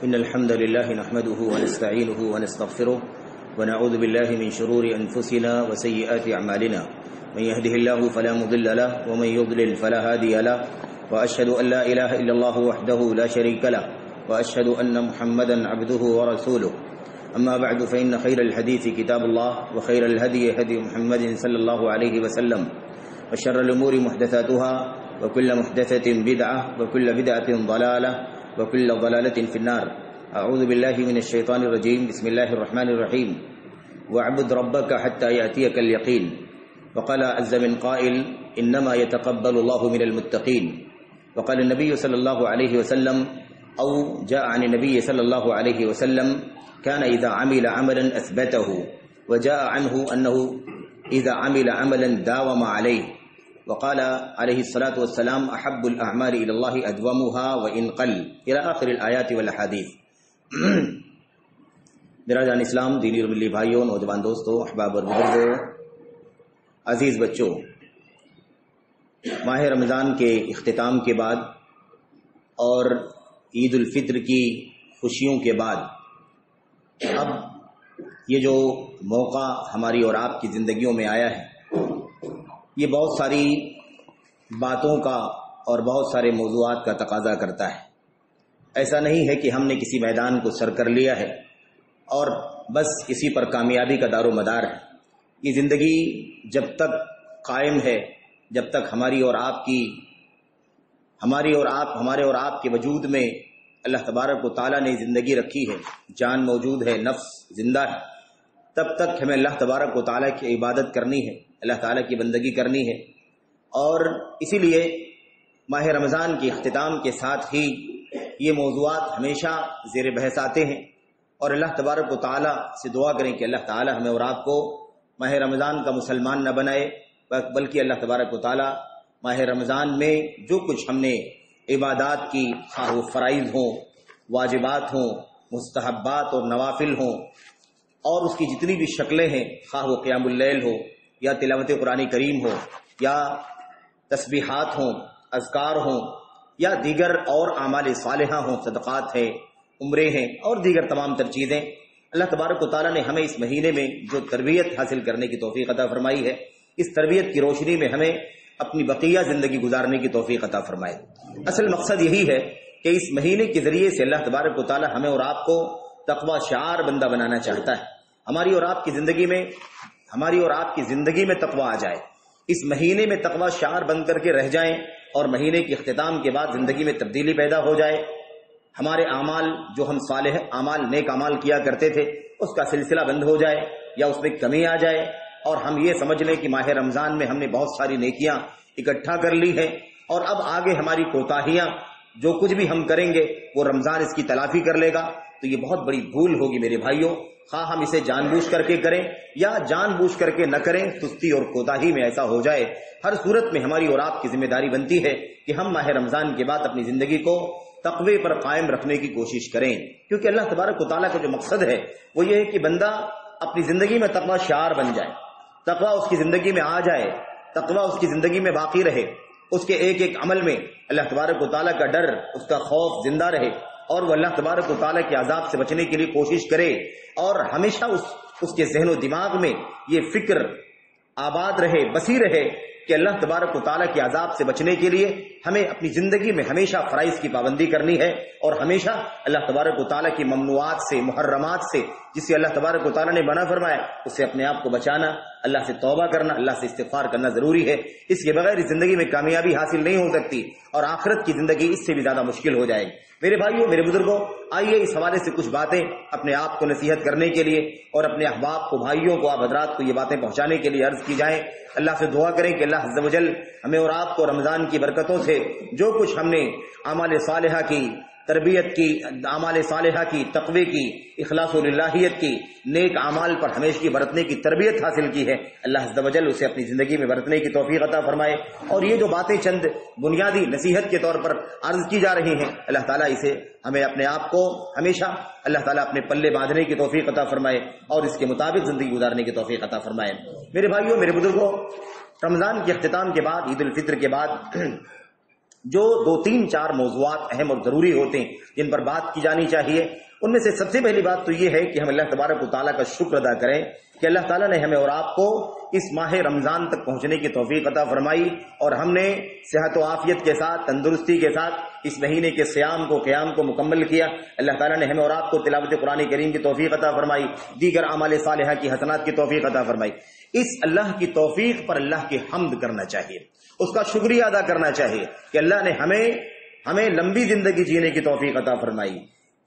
إن الحمد لله نحمده ونستعينه ونستغفره ونعوذ بالله من شرور أنفسنا وسيئات أعمالنا من يهده الله فلا مضل له ومن يضلل فلا هادي له وأشهد أن لا إله إلا الله وحده لا شريك له وأشهد أن محمدا عبده ورسوله أما بعد فإن خير الحديث كتاب الله وخير الهدي هدي محمد صلى الله عليه وسلم وشر الأمور محدثاتها وكل محدثة بدعة وكل بدعة ضلالة وكل ضلالة في النار. أعوذ بالله من الشيطان الرجيم. بسم الله الرحمن الرحيم. واعبد ربك حتى يأتيك اليقين. وقال عز من قائل إنما يتقبل الله من المتقين. وقال النبي صلى الله عليه وسلم أو جاء عن النبي صلى الله عليه وسلم كان إذا عمل عملا أثبته وجاء عنه أنه إذا عمل عملا داوم عليه. وقال عليه الصلاة والسلام أحب الأعمال إلى الله أدومها وإن قل إلى آخر الآيات والأحاديث. برادران اسلام، دینی اور ملی بھائیوں، نوجوان دوستوں، احباب اور بزرگوں، عزیز بچوں، ماہ رمضان کے اختتام کے بعد اور عید الفطر کی خوشیوں کے بعد اب یہ جو موقع ہماری اور آپ کی زندگیوں میں آیا ہے، یہ بہت ساری باتوں کا اور بہت سارے موضوعات کا تقاضا کرتا ہے. ایسا نہیں ہے کہ ہم نے کسی میدان کو سر کر لیا ہے اور بس اسی پر کامیابی کا دار و مدار ہے. یہ زندگی جب تک قائم ہے، جب تک ہمارے اور آپ کے وجود میں اللہ تبارک و تعالیٰ نے زندگی رکھی ہے، جان موجود ہے، نفس زندہ ہے، تب تک ہمیں اللہ تبارک و تعالیٰ کی عبادت کرنی ہے، اللہ تعالیٰ کی بندگی کرنی ہے. اور اسی لیے ماہ رمضان کے اختتام کے ساتھ ہی یہ موضوعات ہمیشہ زیر بحث آتے ہیں، اور اللہ تبارک و تعالیٰ سے دعا کریں کہ اللہ تعالیٰ ہمیں اور آپ کو ماہ رمضان کا مسلمان نہ بنائے، بلکہ اللہ تبارک و تعالیٰ ماہ رمضان میں جو کچھ ہم نے عبادات کی، خواہ وہ فرائض ہوں، واجبات ہوں، مستحبات اور نوافل ہوں، اور اس کی جتنی بھی شکلیں ہیں، خواہ وہ قیام اللیل ہو یا تلاوت قرآن کریم ہو یا تسبیحات ہوں، اذکار ہوں یا دیگر اور اعمال صالحہ ہوں، صدقات ہیں، عمرے ہیں اور دیگر تمام تر چیزیں، اللہ تبارک و تعالیٰ نے ہمیں اس مہینے میں جو تربیت حاصل کرنے کی توفیق عطا فرمائی ہے، اس تربیت کی روشنی میں ہمیں اپنی بقیہ زندگی گزارنے کی توفیق عطا فرمائے. اصل مقصد یہی ہے کہ اس مہینے کے ذریعے سے اللہ تبارک و تعالیٰ ہمیں اور آپ کو تقوی شعار بندہ بنانا چاہتا ہے. ہماری اور آپ کی زندگی میں تقوی آ جائے، اس مہینے میں تقوی شعار بن کر کے رہ جائیں، اور مہینے کے اختتام کے بعد زندگی میں تبدیلی پیدا ہو جائے. ہمارے اعمال، جو ہم صالح اعمال، نیک اعمال کیا کرتے تھے، اس کا سلسلہ بند ہو جائے یا اس میں کمی آ جائے، اور ہم یہ سمجھ لیں کہ ماہ رمضان میں ہم نے بہت ساری نیکیاں اکٹھا کر لی ہیں، اور اب آگے ہماری کوتاہیاں جو کچھ بھی ہم کریں گے وہ رمضان اس کی تلافی کر لے گا. تو یہ بہت بڑی بھول ہوگی میرے بھائیوں. خواہ ہم اسے جان بوجھ کر کے کریں یا جان بوجھ کر کے نہ کریں، سستی اور کوتاہی میں ایسا ہو جائے، ہر صورت میں ہماری اور آپ کی ذمہ داری بنتی ہے کہ ہم ماہ رمضان کے بعد اپنی زندگی کو تقوی پر قائم رکھنے کی کوشش کریں. کیونکہ اللہ تبارک و تعالیٰ کا جو مقصد ہے وہ یہ ہے کہ بندہ اپنی زندگی میں تقوی شعار بن جائے، تقوی اس کی زندگی میں آ جائے، تقوی اس کی زندگی میں باقی رہے، اس کے ایک ایک عمل میں اللہ تبارک و تعالیٰ کا ڈر، اس کا خوف زندہ رہے، اور وہ اللہ تبارک و تعالیٰ کے عذاب سے بچنے کے لیے کوشش کرے، اور ہمیشہ اس کے ذہن و دماغ میں یہ فکر آباد رہے، بسی رہے کہ اللہ تبارک و تعالیٰ کے عذاب سے بچنے کے لیے ہمیں اپنی زندگی میں ہمیشہ فرائض کی پابندی کرنی ہے، اور ہمیشہ اللہ تبارک و تعالیٰ کی ممنوعات سے، محرمات سے، جسے اللہ تبارک و تعالیٰ نے منع فرمایا، اس سے اپنے آپ کو بچانا، اللہ سے توبہ کرنا، اللہ سے استغفار کرنا ضروری ہے. اس کے بغیر اس زندگی میں کامیابی حاصل نہیں ہو سکتی، اور آخرت کی زندگی اس سے بھی زیادہ مشکل ہو جائے گی. میرے بھائیوں، میرے بزرگوں، آئیے اس حوالے سے کچھ باتیں اپنے آپ کو نصیحت کرنے کے لیے اور اپنے احباب کو، بھائیوں کو، آپ حضرات کو یہ باتیں پہنچانے کے لیے عرض کی جائیں. اللہ سے دعا کریں کہ اللہ عز و جل ہمیں اور آپ کو رمضان کی برکتوں سے جو کچھ ہم نے اعمال صالحہ کی، تربیت کی، اعمال صالحہ کی، تقوی کی، اخلاص و للہیت کی، نیک اعمال پر ہمیشگی برتنے کی تربیت حاصل کی ہے، اللہ عز و جل اسے اپنی زندگی میں برتنے کی توفیق عطا فرمائے. اور یہ جو باتیں چند بنیادی نصیحت کے طور پر عرض کی جا رہی ہیں، اللہ تعالیٰ اسے ہمیں اپنے آپ کو ہمیشہ اللہ تعالیٰ اپنے پلے باندھنے کی توفیق عطا فرمائے اور اس کے مطابق زندگی گزارنے کی توفیق عطا فرمائے. میرے بھائیوں، میرے بزرگوں، رمضان کے اختتام کے بعد، عید الفطر کے بعد جو 2-3-4 موضوعات اہم اور ضروری ہوتے ہیں جن پر بات کی جانی چاہیے، ان میں سے سب سے پہلی بات تو یہ ہے کہ ہم اللہ تبارک و تعالیٰ کا شکر ادا کریں کہ اللہ تعالیٰ نے ہمیں اور آپ کو اس ماہ رمضان تک پہنچنے کی توفیق عطا فرمائی، اور ہم نے صحت و عافیت کے ساتھ، تندرستی کے ساتھ اس مہینے کے صیام کو، قیام کو مکمل کیا۔ اللہ تعالیٰ نے ہمیں اور آپ کو تلاوت قرآن کریم کی توفیق عطا فرمائی، دیگر اعمال صالحہ کی حسنات کی توفیق عطا فرمائی۔ اس اللہ کی توفیق پر اللہ کی حمد کرنا چاہیے، اس کا شکریہ ادا کرنا چاہیے کہ اللہ نے ہمیں لمبی زندگی جینے کی توفیق عطا فرمائی،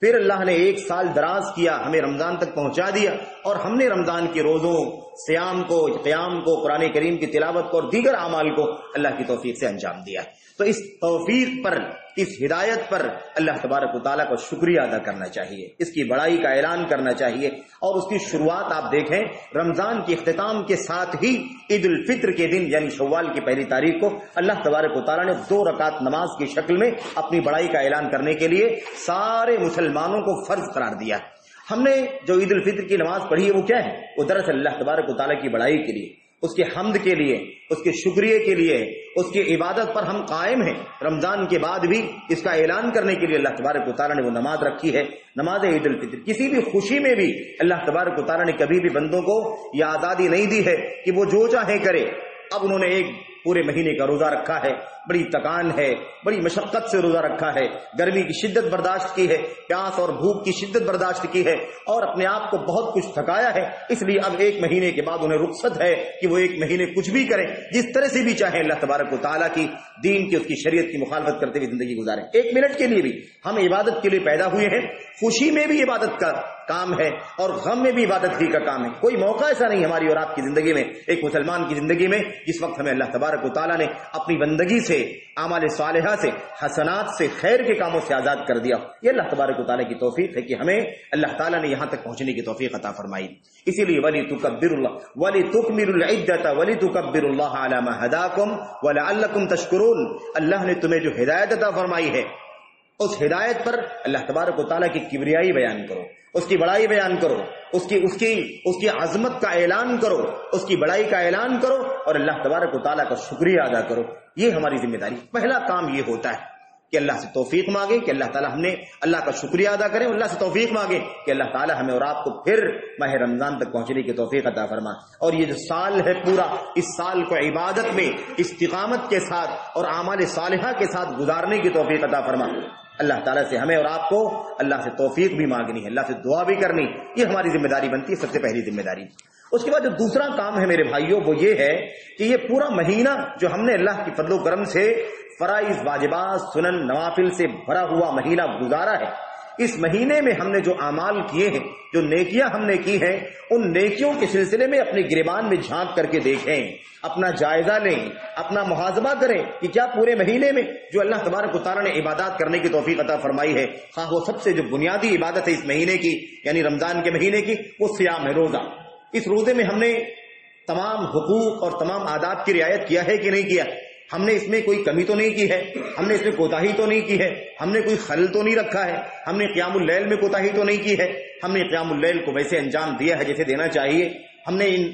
پھر اللہ نے 1 سال دراز کیا، ہمیں رمضان تک پہنچا دیا، اور ہم نے رمضان کے روزوں، صیام کو، قیام کو، قرآن کریم کی تلاوت کو اور دیگر اعمال کو اللہ کی توفیق سے انجام دیا۔ تو اس توفیق پر، اس ہدایت پر اللہ تبارک و تعالیٰ کا شکریہ ادا کرنا چاہیے، اس کی بڑائی کا اعلان کرنا چاہیے، اور اس کی شروعات آپ دیکھیں رمضان کے اختتام کے ساتھ ہی عید الفطر کے دن یعنی شوال کی 1 تاریخ کو اللہ تبارک و تعالیٰ نے 2 رکعت نماز کی شکل میں اپنی بڑائی کا اعلان کرنے کے لیے سارے مسلمانوں کو فرض قرار دیا۔ ہم نے جو عید الفطر کی نماز پڑھی ہے وہ کیا ہے؟ وہ دراصل اللہ تبارک و تعالیٰ کی بڑائی کے لیے، اس کے حمد کے لیے، اس کے شکریہ کے لیے، اس کی عبادت پر ہم قائم ہیں۔ رمضان کے بعد بھی اس کا اعلان کرنے کے لیے اللہ تبارک و تعالیٰ نے وہ نماز رکھی ہے، نماز عید الفطر۔ کسی بھی خوشی میں بھی اللہ تبارک و تعالیٰ نے کبھی بھی بندوں کو یہ آزادی نہیں دی ہے کہ وہ جو چاہے کرے۔ اب انہوں نے ایک پورے مہینے کا روزہ رکھا ہے، بڑی تکان ہے، بڑی مشقت سے روزہ رکھا ہے، گرمی کی شدت برداشت کی ہے، پیاس اور بھوک کی شدت برداشت کی ہے، اور اپنے آپ کو بہت کچھ تھکایا ہے، اس لیے اب 1 مہینے کے بعد انہیں رخصت ہے کہ وہ 1 مہینے کچھ بھی کریں، جس طرح سے بھی چاہیں اللہ تبارک و تعالیٰ کی دین کی، اس کی شریعت کی مخالفت کرتے ہوئے زندگی گزاریں۔ 1 منٹ کے لیے بھی ہم عبادت کے لیے پیدا ہوئے ہیں، خوشی میں بھی عبادت کا کام ہے اور غم میں بھی عبادت ہی کا کام ہے۔ کوئی موقع ایسا نہیں ہماری اور آپ کی زندگی میں، ایک مسلمان کی زندگی میں، جس وقت ہمیں اللہ تبارک و تعالیٰ نے اپنی بندگی سے، اعمال صالحہ سے، حسنات سے، خیر کے کاموں سے آزاد کر دیا۔ یہ اللہ تبارک و تعالیٰ کی توفیق ہے کہ ہمیں اللہ تعالیٰ نے یہاں تک پہنچنے کی توفیق عطا فرمائی۔ اسی لیے وَلِتُكَبِّرُوا اللَّهَ وَلِتُكْمِلُوا الْعِدَّةَ وَلِتُكَبِّرُوا اللَّهَ عَلَى مَا هَدَاكُمْ وَلَعَلَّكُمْ تَشْكُرُونَ۔ اللہ نے تمہیں جو ہدایت عطا فرمائی ہے، اس ہدایت پر اللہ تبارک و تعالیٰ کی کبریائی بیان کرو، اس کی بڑائی بیان کرو، اس کی عظمت کا اعلان کرو، اس کی بڑائی کا اعلان کرو، اور اللہ تبارک و تعالیٰ کا شکریہ ادا کرو۔ یہ ہماری ذمہ داری۔ پہلا کام یہ ہوتا ہے کہ اللہ سے توفیق مانگے کہ اللہ تعالیٰ ہم نے اللہ کا شکریہ ادا کریں، اللہ سے توفیق مانگے کہ اللہ تعالیٰ ہمیں اور آپ کو پھر ماہ رمضان تک پہنچنے کی توفیق عطا فرما، اور یہ جو سال ہے پورا، اس سال کو عبادت میں استقامت کے ساتھ اور اعمال صالحہ کے ساتھ گزارنے کی توفیق عطا فرما۔ اللہ تعالیٰ سے ہمیں اور آپ کو اللہ سے توفیق بھی مانگنی ہے، اللہ سے دعا بھی کرنی، یہ ہماری ذمہ داری بنتی ہے، سب سے پہلی ذمہ داری۔ اس کے بعد جو دوسرا کام ہے میرے بھائیوں وہ یہ ہے کہ یہ پورا مہینہ جو ہم نے اللہ کی فضل و کرم سے فرائض، واجبات، سنن، نوافل سے بھرا ہوا مہینہ گزارا ہے، اس مہینے میں ہم نے جو اعمال کیے ہیں، جو نیکیاں ہم نے کی ہیں، ان نیکیوں کے سلسلے میں اپنے گریبان میں جھانک کر کے دیکھیں، اپنا جائزہ لیں، اپنا محاسبہ کریں کہ کیا پورے مہینے میں جو اللہ تبارک و تعالیٰ نے عبادات کرنے کی توفیق عطا فرمائی ہے، خواہ وہ سب سے جو بنیادی عبادت ہے اس مہینے کی یعنی رمضان کے مہینے کی، وہ صیام ہے، روزہ۔ اس روزے میں ہم نے تمام حقوق اور تمام آداب کی رعایت کیا ہے کہ نہیں کیا؟ ہم نے اس میں کوئی کمی تو نہیں کی ہے، ہم نے اس میں کوتاہی تو نہیں کی ہے، ہم نے کوئی خلل تو نہیں رکھا ہے، ہم نے قیام اللیل میں کوتاہی تو نہیں کی ہے، ہم نے قیام اللیل کو ویسے انجام دیا ہے جیسے دینا چاہیے، ہم نے ان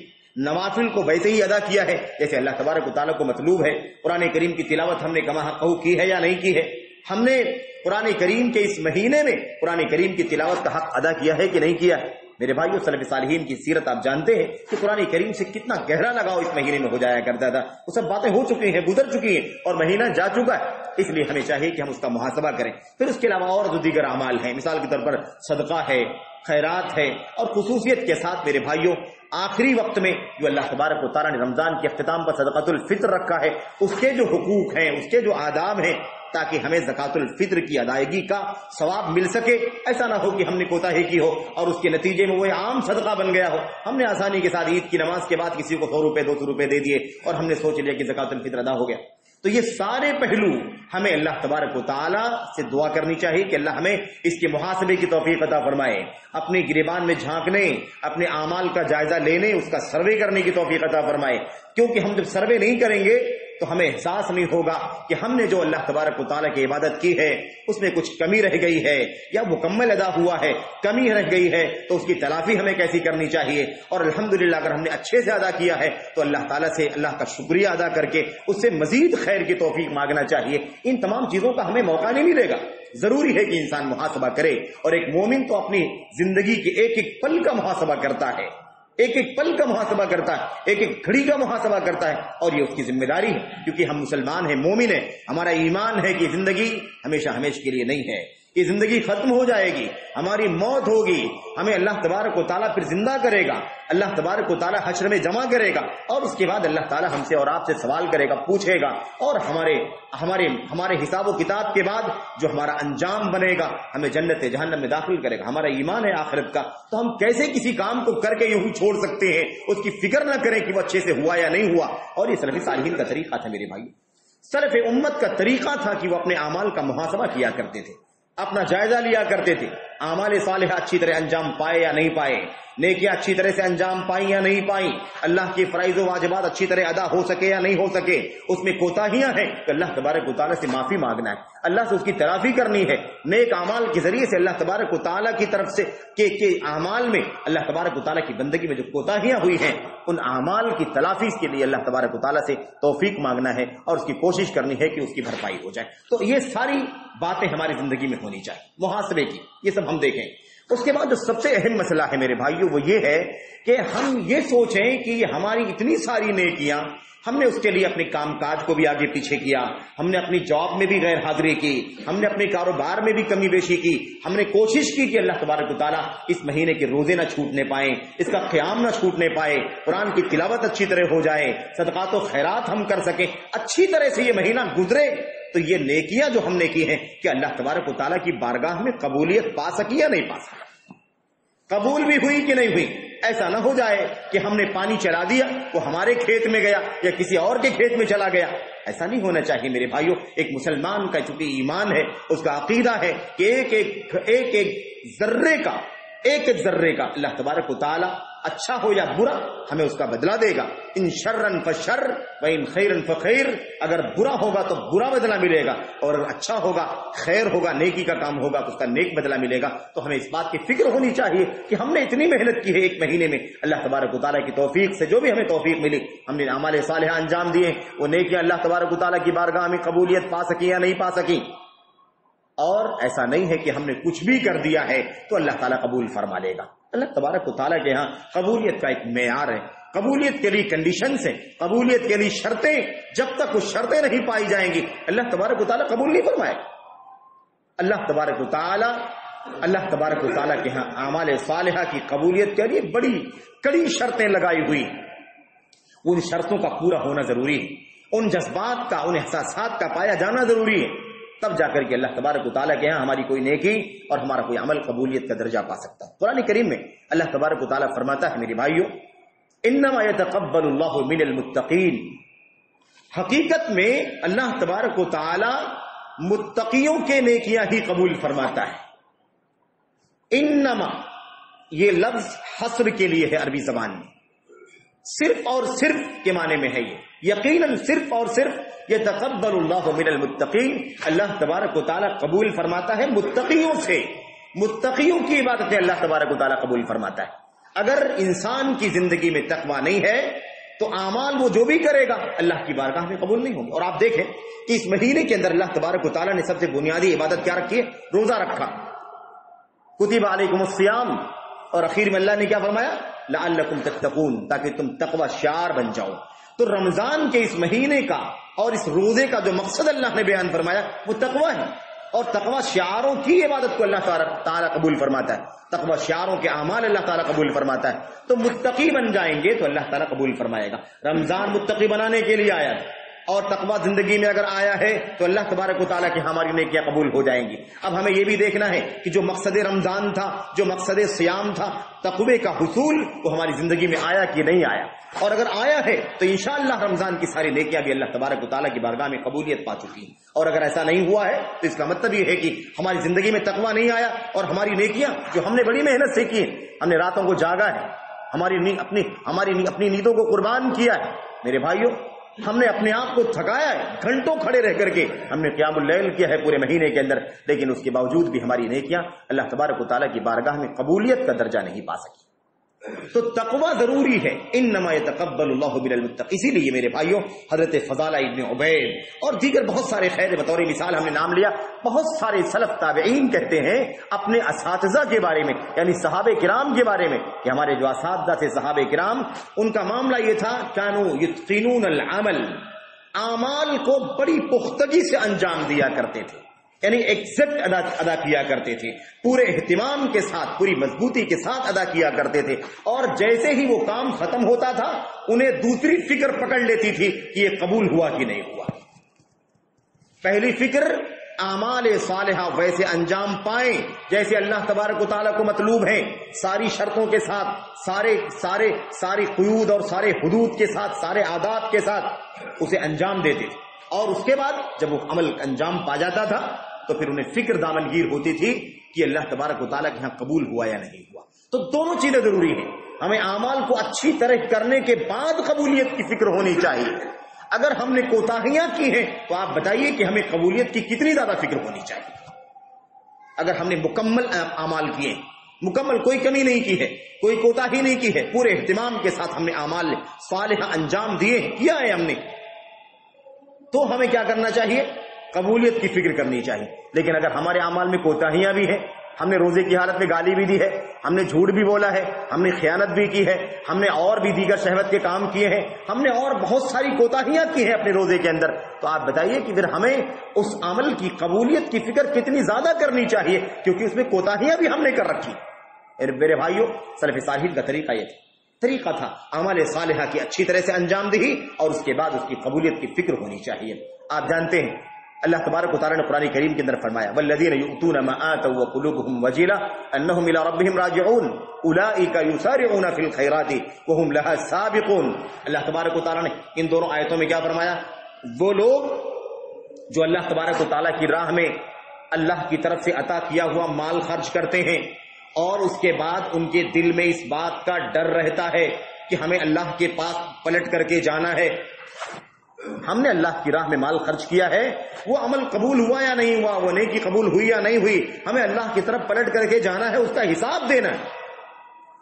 نوافل کو ویسے ہی ادا کیا ہے جیسے اللہ تبارک و تعالیٰ کو مطلوب ہے، قرآن کریم کی تلاوت ہم نے کما حقہ کی ہے یا نہیں کی ہے، ہم نے قرآن کریم کے اس مہینے میں قرآن کریم کی تلاوت کا حق ادا کیا ہے کہ نہیں کیا ہے۔ میرے بھائیو، سلف صالحین کی سیرت آپ جانتے ہیں کہ قرآن کریم سے کتنا گہرا لگاؤ اس مہینے میں ہو جایا کرتا تھا، وہ سب باتیں ہو چکی ہیں، گزر چکی ہیں، اور مہینہ جا چکا ہے، اس لیے ہمیں چاہیے کہ ہم اس کا محاسبہ کریں۔ پھر اس کے علاوہ اور جو دیگر اعمال ہیں، مثال کے طور پر صدقہ ہے، خیرات ہے، اور خصوصیت کے ساتھ میرے بھائیوں آخری وقت میں جو اللہ تبارک و تعالیٰ نے رمضان کے اختتام پر صدقۃ الفطر رکھا ہے، اس کے جو حقوق ہیں، اس کے جو آداب ہیں، تاکہ ہمیں زکوٰۃ الفطر کی ادائیگی کا ثواب مل سکے۔ ایسا نہ ہو کہ ہم نے کوتاہی کی ہو اور اس کے نتیجے میں وہ عام صدقہ بن گیا ہو، ہم نے آسانی کے ساتھ عید کی نماز کے بعد کسی کو 100 روپے 200 روپے دے دیے اور ہم نے سوچ لیا کہ زکوٰۃ الفطر ادا ہو گیا۔ تو یہ سارے پہلو ہمیں اللہ تبارک و تعالیٰ سے دعا کرنی چاہیے کہ اللہ ہمیں اس کے محاسبے کی توفیق عطا فرمائے، اپنے گریبان میں جھانکنے، اپنے اعمال کا جائزہ لینے، اس کا سروے کرنے کی توفیق عطا فرمائے، کیونکہ ہم جب سروے نہیں کریں گے تو ہمیں احساس نہیں ہوگا کہ ہم نے جو اللہ تبارک و تعالیٰ کی عبادت کی ہے اس میں کچھ کمی رہ گئی ہے یا مکمل ادا ہوا ہے، کمی رہ گئی ہے تو اس کی تلافی ہمیں کیسی کرنی چاہیے، اور الحمدللہ اگر ہم نے اچھے سے ادا کیا ہے تو اللہ تعالیٰ سے اللہ کا شکریہ ادا کر کے اس سے مزید خیر کی توفیق مانگنا چاہیے۔ ان تمام چیزوں کا ہمیں موقع نہیں ملے گا، ضروری ہے کہ انسان محاسبہ کرے، اور ایک مومن تو اپنی زندگی کے ایک ایک پل کا محاسبہ کرتا ہے، ایک ایک پل کا محاسبہ کرتا ہے، ایک ایک گھڑی کا محاسبہ کرتا ہے، اور یہ اس کی ذمہ داری ہے، کیونکہ ہم مسلمان ہیں، مومن ہیں، ہمارا ایمان ہے کہ زندگی ہمیشہ ہمیشہ کے لیے نہیں ہے، یہ زندگی ختم ہو جائے گی، ہماری موت ہوگی، ہمیں اللہ تبارک و تعالیٰ پھر زندہ کرے گا، اللہ تبارک و تعالیٰ حشر میں جمع کرے گا، اور اس کے بعد اللہ تعالیٰ ہم سے اور آپ سے سوال کرے گا، پوچھے گا، اور ہمارے حساب و کتاب کے بعد جو ہمارا انجام بنے گا ہمیں جنت جہنم میں داخل کرے گا۔ ہمارا ایمان ہے آخرت کا، تو ہم کیسے کسی کام کو کر کے یوں ہی چھوڑ سکتے ہیں، اس کی فکر نہ کریں کہ وہ اچھے سے ہوا یا نہیں ہوا۔ اور یہ سلف صالحین کا طریقہ تھا میرے بھائی، سلف امت کا طریقہ تھا کہ وہ اپنے اعمال کا محاسبہ کیا کرتے تھے، اپنا جائزہ لیا کرتے تھے، اعمال صالحہ اچھی طرح انجام پائے یا نہیں پائے، نیکیاں اچھی طرح سے انجام پائیں یا نہیں پائیں، اللہ کے فرائض و واجبات اچھی طرح ادا ہو سکے یا نہیں ہو سکے، اس میں کوتاہیاں ہیں تو اللہ تبارک و تعالیٰ سے معافی مانگنا ہے، اللہ سے اس کی تلافی کرنی ہے، نیک اعمال کے ذریعے سے اللہ تبارک و تعالیٰ کی طرف سے کہ اعمال میں اللہ تبارک و تعالیٰ کی بندگی میں جو کوتاہیاں ہوئی ہیں ان اعمال کی تلافی کے لیے اللہ تبارک و تعالیٰ سے توفیق مانگنا ہے، اور اس کی کوشش کرنی ہے کہ اس کی بھرپائی ہو جائے۔ تو یہ ساری باتیں ہماری زندگی میں ہونی چاہیے، محاسبے کی، یہ سب ہم دیکھیں۔ اس کے بعد جو سب سے اہم مسئلہ ہے میرے بھائیوں وہ یہ ہے کہ ہم یہ سوچیں کہ یہ ہماری اتنی ساری نیکیاں، ہم نے اس کے لیے اپنے کام کاج کو بھی آگے پیچھے کیا، ہم نے اپنی جاب میں بھی غیر حاضری کی، ہم نے اپنے کاروبار میں بھی کمی بیشی کی، ہم نے کوشش کی کہ اللہ تبارک و تعالیٰ اس مہینے کے روزے نہ چھوٹنے پائیں، اس کا قیام نہ چھوٹنے پائے، قرآن کی تلاوت اچھی طرح ہو جائے، صدقات و خیرات ہم کر سکیں، اچھی طرح سے یہ مہینہ گزرے، تو یہ نیکیاں جو ہم نے کی ہیں کہ اللہ تبارک و تعالیٰ کی بارگاہ میں قبولیت پا سکی یا نہیں پا سکی، قبول بھی ہوئی کہ نہیں ہوئی۔ ایسا نہ ہو جائے کہ ہم نے پانی چلا دیا، وہ ہمارے کھیت میں گیا یا کسی اور کے کھیت میں چلا گیا، ایسا نہیں ہونا چاہیے میرے بھائیوں۔ ایک مسلمان کا چونکہ ایمان ہے، اس کا عقیدہ ہے کہ ایک ایک ذرے کا اللہ تبارک و تعالیٰ اچھا ہو یا برا ہمیں اس کا بدلہ دے گا، ان شرن فشر و ان خیرن فخیر، اگر برا ہوگا تو برا بدلہ ملے گا، اور اگر اچھا ہوگا، خیر ہوگا، نیکی کا کام ہوگا تو اس کا نیک بدلہ ملے گا۔ تو ہمیں اس بات کی فکر ہونی چاہیے کہ ہم نے اتنی محنت کی ہے ایک مہینے میں، اللہ تبارک و تعالیٰ کی توفیق سے جو بھی ہمیں توفیق ملی، ہم نے اعمال صالحہ انجام دیے، وہ نیکیاں اللہ تبارک و تعالیٰ کی بارگاہ میں قبولیت پا سکی یا نہیں پا سکی۔ اور ایسا نہیں ہے کہ ہم نے کچھ بھی کر دیا ہے تو اللہ تعالیٰ قبول فرما لے گا۔ اللہ تبارک و تعالیٰ کے ہاں قبولیت کا ایک معیار ہے، قبولیت کے لیے کنڈیشنز ہیں، قبولیت کے لیے شرطیں، جب تک وہ شرطیں نہیں پائی جائیں گی اللہ تبارک و تعالیٰ قبول نہیں فرمائے۔ اللہ تبارک و تعالیٰ کے ہاں اعمال صالحہ کی قبولیت کے لیے بڑی کڑی شرطیں لگائی ہوئی، ان شرطوں کا پورا ہونا ضروری ہے، ان جذبات کا، ان احساسات کا پایا جانا ضروری ہے، تب جا کر کے اللہ تبارک و تعالیٰ کے ہاں ہماری کوئی نیکی اور ہمارا کوئی عمل قبولیت کا درجہ پا سکتا ہے۔ قرآن کریم میں اللہ تبارک و تعالیٰ فرماتا ہے میرے بھائیوں، انما يتقبل اللہ من المتقین، حقیقت میں اللہ تبارک و تعالیٰ متقیوں کے نیکیاں ہی قبول فرماتا ہے۔ انما یہ لفظ حصر کے لیے ہے عربی زبان میں، صرف اور صرف کے معنی میں ہے، یہ یقیناً صرف اور صرف یتقبل اللہ من المتقین، اللہ تبارک و تعالیٰ قبول فرماتا ہے متقیوں سے، متقیوں کی عبادتیں اللہ تبارک و تعالیٰ قبول فرماتا ہے۔ اگر انسان کی زندگی میں تقویٰ نہیں ہے تو اعمال وہ جو بھی کرے گا اللہ کی بارگاہ میں قبول نہیں ہوں گے۔ اور آپ دیکھیں کہ اس مہینے کے اندر اللہ تبارک و تعالیٰ نے سب سے بنیادی عبادت کیا رکھی ہے؟ روزہ رکھا، کتب علیکم الصیام، اور اخیر میں اللہ نے کیا فرمایا؟ لعلکم تتقون، تاکہ تم تقوی شعار بن جاؤ۔ تو رمضان کے اس مہینے کا اور اس روزے کا جو مقصد اللہ نے بیان فرمایا وہ تقوی ہے، اور تقوی شعاروں کی عبادت کو اللہ تعالیٰ قبول فرماتا ہے، تقوی شعاروں کے اعمال اللہ تعالیٰ قبول فرماتا ہے۔ تو متقی بن جائیں گے تو اللہ تعالیٰ قبول فرمائے گا۔ رمضان متقی بنانے کے لیے آیا ہے، اور تقوی زندگی میں اگر آیا ہے تو اللہ تبارک و تعالیٰ کی ہماری نیکیاں قبول ہو جائیں گی۔ اب ہمیں یہ بھی دیکھنا ہے کہ جو مقصد رمضان تھا، جو مقصد صیام تھا، تقوی کا حصول، وہ ہماری زندگی میں آیا کہ نہیں آیا، اور اگر آیا ہے تو انشاءاللہ رمضان کی ساری نیکیاں بھی اللہ تبارک و تعالیٰ کی بارگاہ میں قبولیت پا چکی ہیں۔ اور اگر ایسا نہیں ہوا ہے تو اس کا مطلب یہ ہے کہ ہماری زندگی میں تقوی نہیں آیا، اور ہماری نیکیاں جو ہم نے بڑی محنت سے کی ہیں، ہم نے راتوں کو جاگا ہے، ہماری اپنی نیندوں کو قربان کیا ہے، میرے بھائیوں ہم نے اپنے آپ کو تھکایا ہے، گھنٹوں کھڑے رہ کر کے ہم نے قیام اللیل کیا ہے پورے مہینے کے اندر، لیکن اس کے باوجود بھی ہماری نیکیاں اللہ تبارک و تعالیٰ کی بارگاہ میں قبولیت کا درجہ نہیں پا سکی۔ تو تقوی ضروری ہے، انما یتقبل اللہ من المتقین۔ اسی لیے میرے بھائیوں، حضرت فضالہ ابن عبید اور دیگر بہت سارے خیر بطور مثال ہم نے نام لیا، بہت سارے سلف تابعین کہتے ہیں اپنے اساتذہ کے بارے میں، یعنی صحابہ کرام کے بارے میں، کہ ہمارے جو اساتذہ تھے صحابہ کرام، ان کا معاملہ یہ تھا کانوا یتقنون العمل، اعمال کو بڑی پختگی سے انجام دیا کرتے تھے، یعنی ایگزیکٹ ادا کیا کرتے تھے، پورے اہتمام کے ساتھ، پوری مضبوطی کے ساتھ ادا کیا کرتے تھے، اور جیسے ہی وہ کام ختم ہوتا تھا انہیں دوسری فکر پکڑ لیتی تھی کہ یہ قبول ہوا کہ نہیں ہوا۔ پہلی فکر اعمال صالحہ ویسے انجام پائیں جیسے اللہ تبارک و تعالیٰ کو مطلوب ہیں، ساری شرطوں کے ساتھ، ساری قیود اور سارے حدود کے ساتھ، سارے آداب کے ساتھ اسے انجام دیتے تھے، اور اس کے بعد جب وہ عمل انجام پا جاتا تھا تو پھر انہیں فکر دامنگیر ہوتی تھی کہ اللہ تبارک و تعالیٰ کے یہاں قبول ہوا یا نہیں ہوا۔ تو دونوں چیزیں ضروری ہیں، ہمیں اعمال کو اچھی طرح کرنے کے بعد قبولیت کی فکر ہونی چاہیے۔ اگر ہم نے کوتاہیاں کی ہیں تو آپ بتائیے کہ ہمیں قبولیت کی کتنی زیادہ فکر ہونی چاہیے۔ اگر ہم نے مکمل اعمال کیے، مکمل کوئی کمی نہیں کی ہے، کوئی کوتاہی نہیں کی ہے، پورے اہتمام کے ساتھ ہم نے اعمال صالحہ انجام دیے، کیا ہے ہم نے، تو ہمیں کیا کرنا چاہیے؟ قبولیت کی فکر کرنی چاہیے۔ لیکن اگر ہمارے اعمال میں کوتاہیاں بھی ہیں، ہم نے روزے کی حالت میں گالی بھی دی ہے، ہم نے جھوٹ بھی بولا ہے، ہم نے خیانت بھی کی ہے، ہم نے اور بھی دیگر شہوت کے کام کیے ہیں، ہم نے اور بہت ساری کوتاہیاں کی ہیں اپنے روزے کے اندر، تو آپ بتائیے کہ پھر ہمیں اس عمل کی قبولیت کی فکر کتنی زیادہ کرنی چاہیے، کیونکہ اس میں کوتاہیاں بھی ہم نے کر رکھی۔ میرے بھائیوں، سلف صالحین کا طریقہ یہ تھا، طریقہ تھا اعمال صالحہ کی اچھی طرح سے انجام دہی، اور اس کے بعد اس کی قبولیت کی فکر ہونی چاہیے۔ آپ جانتے ہیں اللہ تبارک و تعالیٰ نے قرآن کریم کے اندر فرمایا والذین یؤتون ما آتوا وقلوبهم وجلہ انہم الی ربہم راجعون اولئک یسارعون فی الخیرات وہم لہا سابقون۔ اللہ تبارک و تعالیٰ نے ان دونوں آیتوں میں کیا فرمایا؟ وہ لوگ جو اللہ تبارک و تعالیٰ کی راہ میں اللہ کی طرف سے عطا کیا ہوا مال خرچ کرتے ہیں، اور اس کے بعد ان کے دل میں اس بات کا ڈر رہتا ہے کہ ہمیں اللہ کے پاس پلٹ کر کے جانا ہے، ہم نے اللہ کی راہ میں مال خرچ کیا ہے، وہ عمل قبول ہوا یا نہیں ہوا، وہ نیکی قبول ہوئی یا نہیں ہوئی، ہمیں اللہ کی طرف پلٹ کر کے جانا ہے، اس کا حساب دینا ہے۔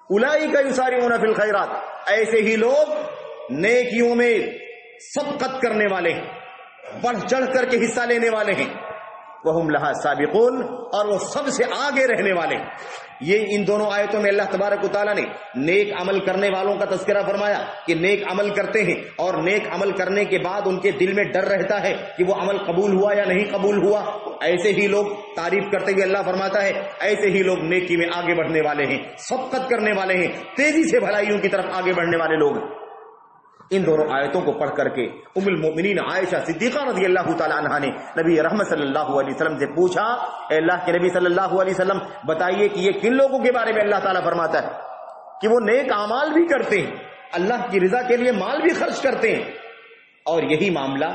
اولئک یسارعون فی الخیرات، ایسے ہی لوگ نیکیوں میں سبقت کرنے والے ہیں، بڑھ چڑھ کر کے حصہ لینے والے ہیں، وہم لہا سابقون، اور وہ سب سے آگے رہنے والے ہیں۔ یہ ان دونوں آیتوں میں اللہ تبارک و تعالیٰ نے نیک عمل کرنے والوں کا تذکرہ فرمایا کہ نیک عمل کرتے ہیں، اور نیک عمل کرنے کے بعد ان کے دل میں ڈر رہتا ہے کہ وہ عمل قبول ہوا یا نہیں قبول ہوا، ایسے ہی لوگ تعریف کرتے ہوئے اللہ فرماتا ہے ایسے ہی لوگ نیکی میں آگے بڑھنے والے ہیں، سبقت کرنے والے ہیں، تیزی سے بھلائیوں کی طرف آگے بڑھنے والے لوگ۔ ان دونوں آیتوں کو پڑھ کر کے ام المؤمنین عائشہ صدیقہ رضی اللہ تعالی عنہا نے نبی رحمت صلی اللہ علیہ وسلم سے پوچھا، اے اللہ کے نبی صلی اللہ علیہ وسلم بتائیے کہ یہ کن لوگوں کے بارے میں اللہ تعالیٰ فرماتا ہے کہ وہ نیک اعمال بھی کرتے ہیں، اللہ کی رضا کے لیے مال بھی خرچ کرتے ہیں، اور یہی معاملہ